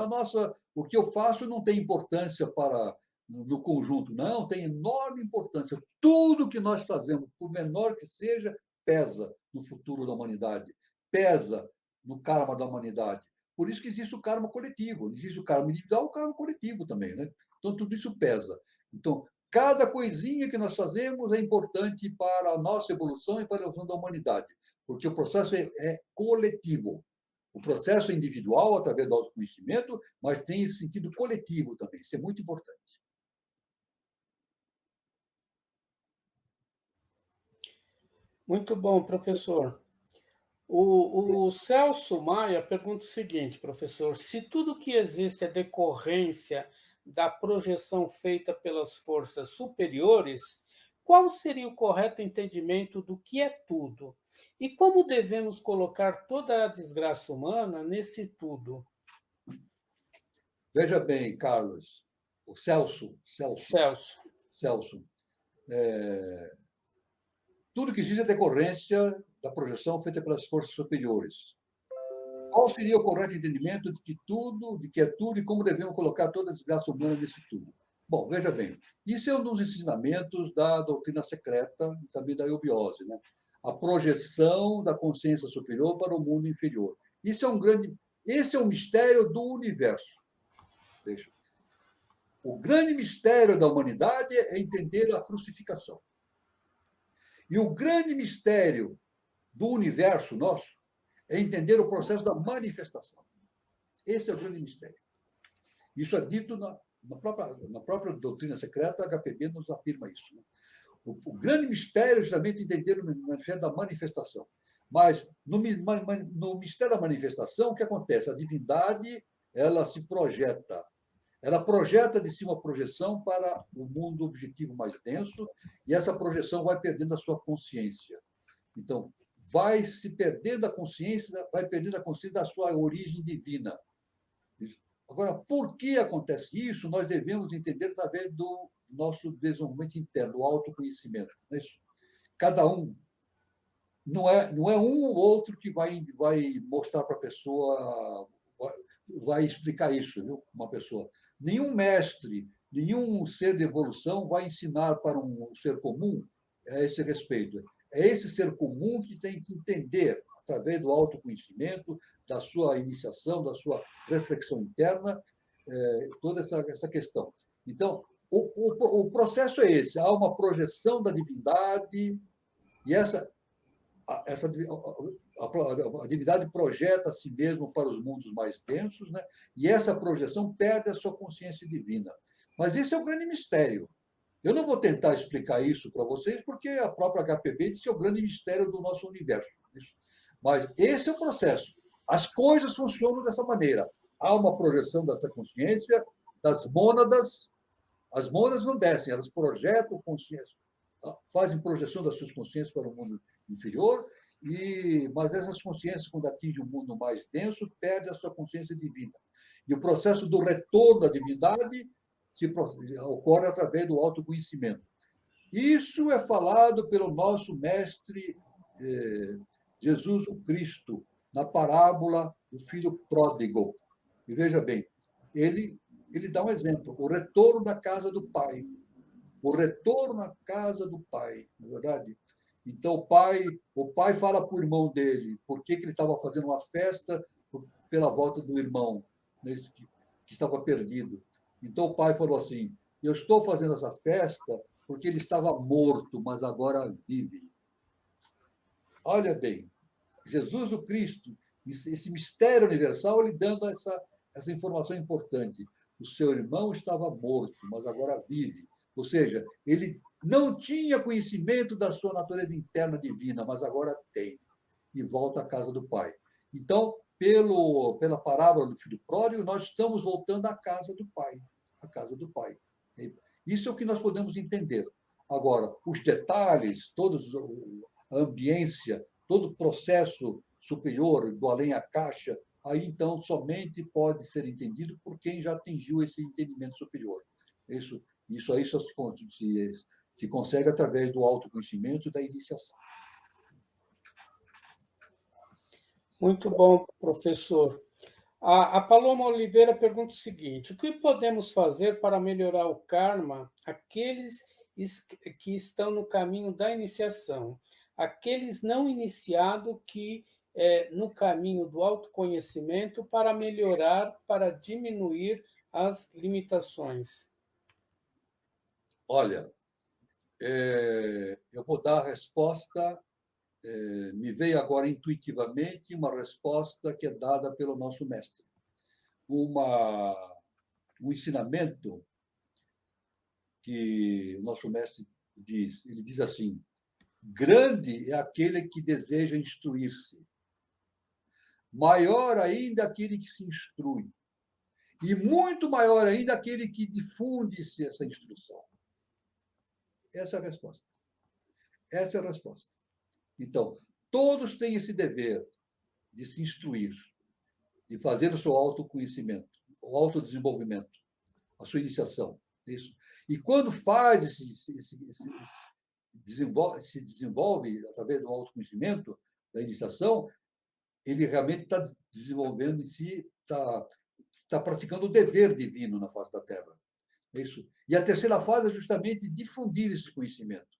o que eu faço não tem importância para no conjunto, não, tem enorme importância. Tudo que nós fazemos, por menor que seja, pesa no futuro da humanidade, pesa no karma da humanidade. Por isso que existe o karma coletivo, existe o karma individual, o karma coletivo também, né? Então, tudo isso pesa. Então, cada coisinha que nós fazemos é importante para a nossa evolução e para a evolução da humanidade, porque o processo é coletivo. O processo é individual, através do autoconhecimento, mas tem esse sentido coletivo também. Isso é muito importante. Muito bom, professor. O Celso Maia pergunta o seguinte, professor: se tudo que existe é decorrência da projeção feita pelas forças superiores, qual seria o correto entendimento do que é tudo? E como devemos colocar toda a desgraça humana nesse tudo? Veja bem, Carlos, o Celso. Celso, tudo que existe é decorrência da projeção feita pelas forças superiores. Qual seria o correto entendimento de que é tudo e como devemos colocar toda a desgraça humana nesse tudo? Bom, veja bem, isso é um dos ensinamentos da doutrina secreta e também da eubiose, né? A projeção da consciência superior para o mundo inferior. Esse é um mistério do universo. Veja. O grande mistério da humanidade é entender a crucificação. E o grande mistério do universo nosso é entender o processo da manifestação. Esse é o grande mistério. Isso é dito na própria doutrina secreta, a HPB nos afirma isso. Né? O grande mistério é justamente entender o mistério da manifestação. Mas no mistério da manifestação, o que acontece? A divindade ela se projeta. Ela projeta de si uma projeção para o mundo objetivo mais denso, e essa projeção vai perdendo a sua consciência. Então, vai se perdendo a consciência, vai perdendo a consciência da sua origem divina. Agora, por que acontece isso? Nós devemos entender através do nosso desenvolvimento interno, do autoconhecimento. Cada um, não é um ou outro que vai mostrar para a pessoa, vai explicar isso, viu? Uma pessoa. Nenhum mestre, nenhum ser de evolução vai ensinar para um ser comum a esse respeito. É esse ser comum que tem que entender, através do autoconhecimento, da sua iniciação, da sua reflexão interna, toda essa questão. Então, o processo é esse: há uma projeção da divindade, e a divindade projeta a si mesmo para os mundos mais densos, né? E essa projeção perde a sua consciência divina. Mas esse é o grande mistério. Eu não vou tentar explicar isso para vocês, porque a própria HPB diz que é o grande mistério do nosso universo. Mas esse é o processo. As coisas funcionam dessa maneira. Há uma projeção dessa consciência das mônadas. As mônadas não descem, elas projetam consciência, fazem projeção das suas consciências para o mundo inferior, mas essas consciências, quando atingem o mundo mais denso, perdem a sua consciência divina. E o processo do retorno à divindade ocorre através do autoconhecimento. Isso é falado pelo nosso mestre Jesus o Cristo, na parábola do filho pródigo. E veja bem, ele dá um exemplo: o retorno da casa do pai. O retorno à casa do pai, na verdade. Então, o pai fala para o irmão dele por que ele estava fazendo uma festa pela volta do irmão, né, que estava perdido. Então, o pai falou assim: eu estou fazendo essa festa porque ele estava morto, mas agora vive. Olha bem, Jesus o Cristo, esse mistério universal, ele dando essa informação importante. O seu irmão estava morto, mas agora vive. Ou seja, ele não tinha conhecimento da sua natureza interna divina, mas agora tem. E volta à casa do Pai. Então, pela parábola do filho pródigo, nós estamos voltando à casa do Pai. À casa do Pai. Isso é o que nós podemos entender. Agora, os detalhes, a ambiência, todo o processo superior, do além à caixa, aí então somente pode ser entendido por quem já atingiu esse entendimento superior. Isso aí só se consegue através do autoconhecimento e da iniciação. Muito bom, professor. A Paloma Oliveira pergunta o seguinte: o que podemos fazer para melhorar o karma aqueles que estão no caminho da iniciação, aqueles não iniciados que no caminho do autoconhecimento para melhorar, para diminuir as limitações? Olha, eu vou dar a resposta. Me veio agora intuitivamente uma resposta que é dada pelo nosso mestre. Um ensinamento que o nosso mestre diz. Ele diz assim: grande é aquele que deseja instruir-se, maior ainda aquele que se instrui, e muito maior ainda aquele que difunde essa instrução. Essa é a resposta. Essa é a resposta. Então, todos têm esse dever de se instruir, de fazer o seu autoconhecimento, o autodesenvolvimento, a sua iniciação. Isso. E quando faz se desenvolve através do autoconhecimento, da iniciação, ele realmente está desenvolvendo em si, está praticando o dever divino na face da Terra. É isso. E a terceira fase é justamente difundir esse conhecimento.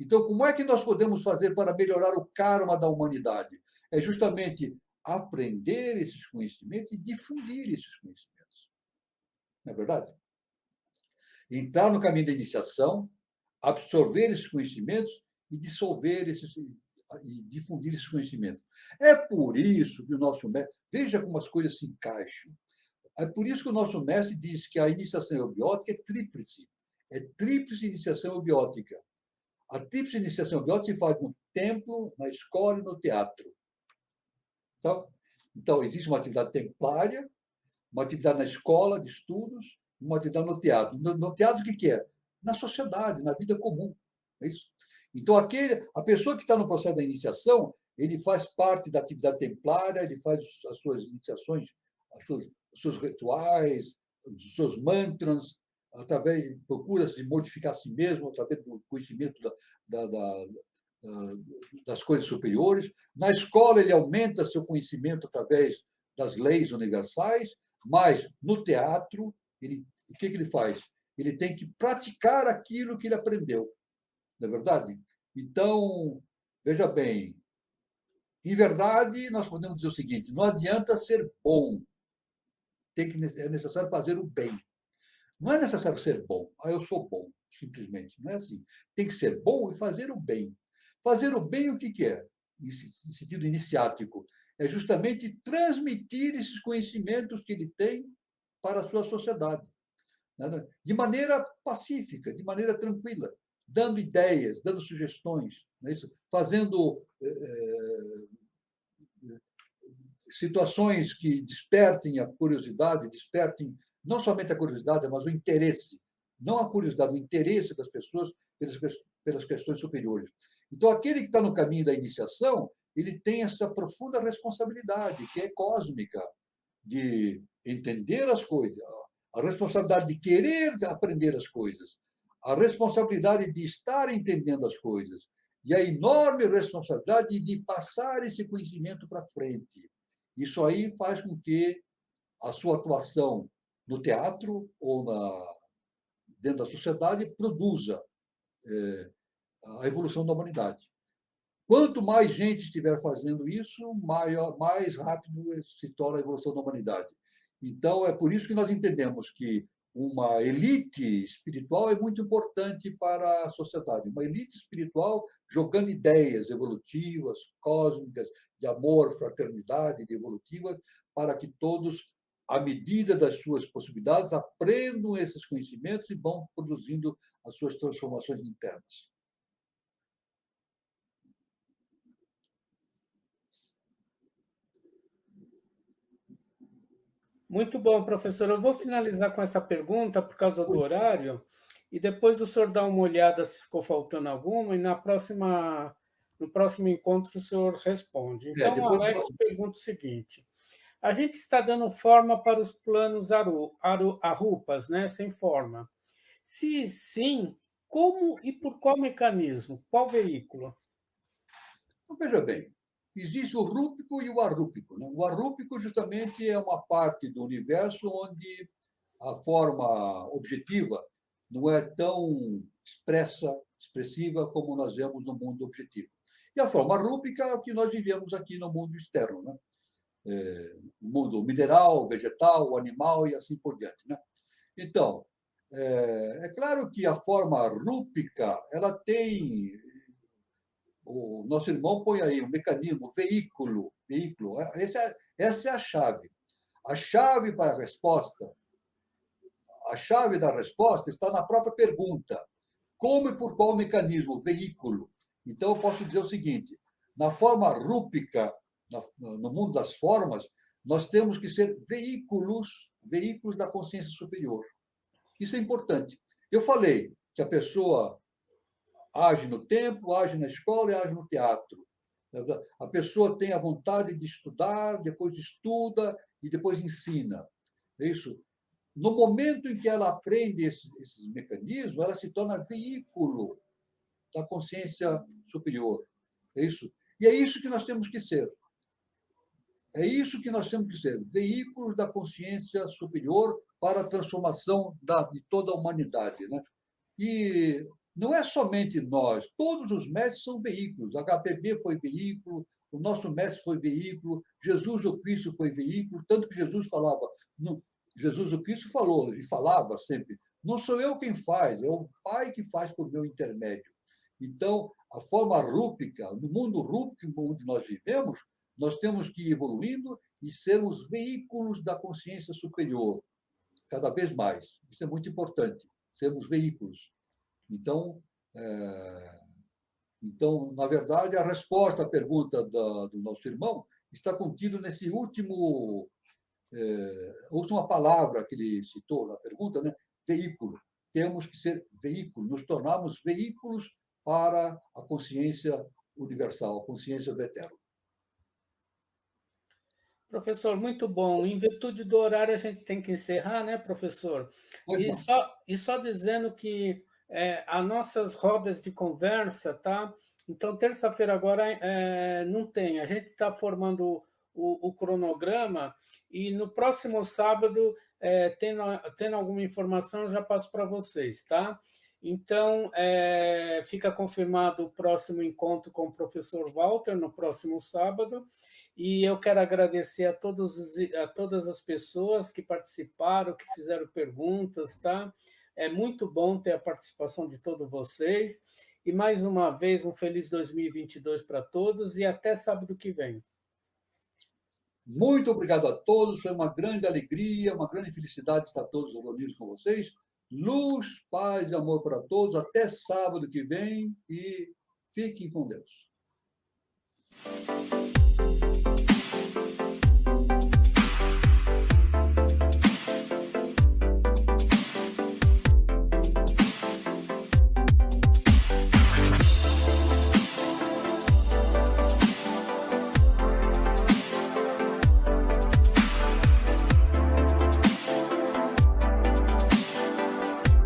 Então, como é que nós podemos fazer para melhorar o karma da humanidade? É justamente aprender esses conhecimentos e difundir esses conhecimentos. Não é verdade? Entrar no caminho da iniciação, absorver esses conhecimentos e dissolver e difundir esses conhecimentos. É por isso que o nosso mestre, veja como as coisas se encaixam. É por isso que o nosso mestre diz que a iniciação eubiótica é tríplice. É tríplice iniciação eubiótica. A tríplice iniciação eubiótica se faz no templo, na escola e no teatro. Então existe uma atividade templária, uma atividade na escola de estudos, uma atividade no teatro. No teatro, o que é? Na sociedade, na vida comum. É isso? Então, a pessoa que está no processo da iniciação, ele faz parte da atividade templária, ele faz as suas iniciações, os seus rituais, os seus mantras, procura se modificar a si mesmo através do conhecimento das coisas superiores. Na escola, ele aumenta seu conhecimento através das leis universais, mas no teatro, o que ele faz? Ele tem que praticar aquilo que ele aprendeu. Não é verdade? Então, veja bem, em verdade, nós podemos dizer o seguinte: não adianta ser bom, é necessário fazer o bem. Não é necessário ser bom. Eu sou bom, simplesmente. Não é assim. Tem que ser bom e fazer o bem. Fazer o bem, o que é? Em sentido iniciático, é justamente transmitir esses conhecimentos que ele tem para a sua sociedade, de maneira pacífica, de maneira tranquila, dando ideias, dando sugestões, não é isso? Fazendo situações que despertem a curiosidade, despertem não somente a curiosidade, mas o interesse. Não a curiosidade, o interesse das pessoas pelas questões superiores. Então, aquele que está no caminho da iniciação, ele tem essa profunda responsabilidade, que é cósmica, de entender as coisas, a responsabilidade de querer aprender as coisas, a responsabilidade de estar entendendo as coisas e a enorme responsabilidade de passar esse conhecimento para frente. Isso aí faz com que a sua atuação no teatro ou dentro da sociedade produza a evolução da humanidade. Quanto mais gente estiver fazendo isso, mais rápido se torna a evolução da humanidade. Então, é por isso que nós entendemos que uma elite espiritual é muito importante para a sociedade. Uma elite espiritual jogando ideias evolutivas, cósmicas, de amor, fraternidade, de evolutivas, para que todos, à medida das suas possibilidades, aprendam esses conhecimentos e vão produzindo as suas transformações internas. Muito bom, professor. Eu vou finalizar com essa pergunta por causa do horário, e depois o senhor dá uma olhada se ficou faltando alguma, e no próximo encontro o senhor responde. Então, o Alex pergunta o seguinte: a gente está dando forma para os planos arrupas, né, sem forma. Se sim, como e por qual mecanismo? Qual veículo? Então, veja bem, existe o rúpico e o arrúpico, né? O arrúpico, justamente, é uma parte do universo onde a forma objetiva não é tão expressiva como nós vemos no mundo objetivo. E a forma rúpica é o que nós vivemos aqui no mundo externo, né? O mundo mineral, vegetal, animal e assim por diante, né? Então, é claro que a forma rúpica, ela tem, o nosso irmão põe aí um mecanismo, veículo. Essa é a chave. A chave para a resposta, a chave da resposta está na própria pergunta. Como e por qual mecanismo? Veículo. Então, eu posso dizer o seguinte: na forma rúpica, no mundo das formas, nós temos que ser veículos da consciência superior. Isso é importante. Eu falei que a pessoa age no tempo, age na escola e age no teatro. A pessoa tem a vontade de estudar, depois estuda e depois ensina. É isso. No momento em que ela aprende esses mecanismos, ela se torna veículo da consciência superior. É isso. E é isso que nós temos que ser. É isso que nós temos que ser, veículos da consciência superior para a transformação de toda a humanidade, né? E não é somente nós, todos os mestres são veículos. A HPB foi veículo, o nosso mestre foi veículo, Jesus o Cristo foi veículo, tanto que Jesus falava, Jesus o Cristo falou e falava sempre, não sou eu quem faz, é o Pai que faz por meu intermédio. Então, a forma rúpica, no mundo rúpico onde nós vivemos, nós temos que ir evoluindo e sermos veículos da consciência superior, cada vez mais. Isso é muito importante, sermos veículos. Então, na verdade, a resposta à pergunta do nosso irmão está contida nesse última palavra que ele citou na pergunta, né? Veículo. Temos que ser veículos, nos tornarmos veículos para a consciência universal, a consciência do eterno. Professor, muito bom. Em virtude do horário, a gente tem que encerrar, né, professor? E só dizendo que as nossas rodas de conversa, tá? Então, terça-feira agora não tem. A gente está formando o cronograma e no próximo sábado, tendo alguma informação, eu já passo para vocês, tá? Então, fica confirmado o próximo encontro com o professor Walter no próximo sábado. E eu quero agradecer a todas as pessoas que participaram, que fizeram perguntas, tá? É muito bom ter a participação de todos vocês. E, mais uma vez, um feliz 2022 para todos e até sábado que vem. Muito obrigado a todos, foi uma grande alegria, uma grande felicidade estar todos reunidos com vocês. Luz, paz e amor para todos. Até sábado que vem e fiquem com Deus.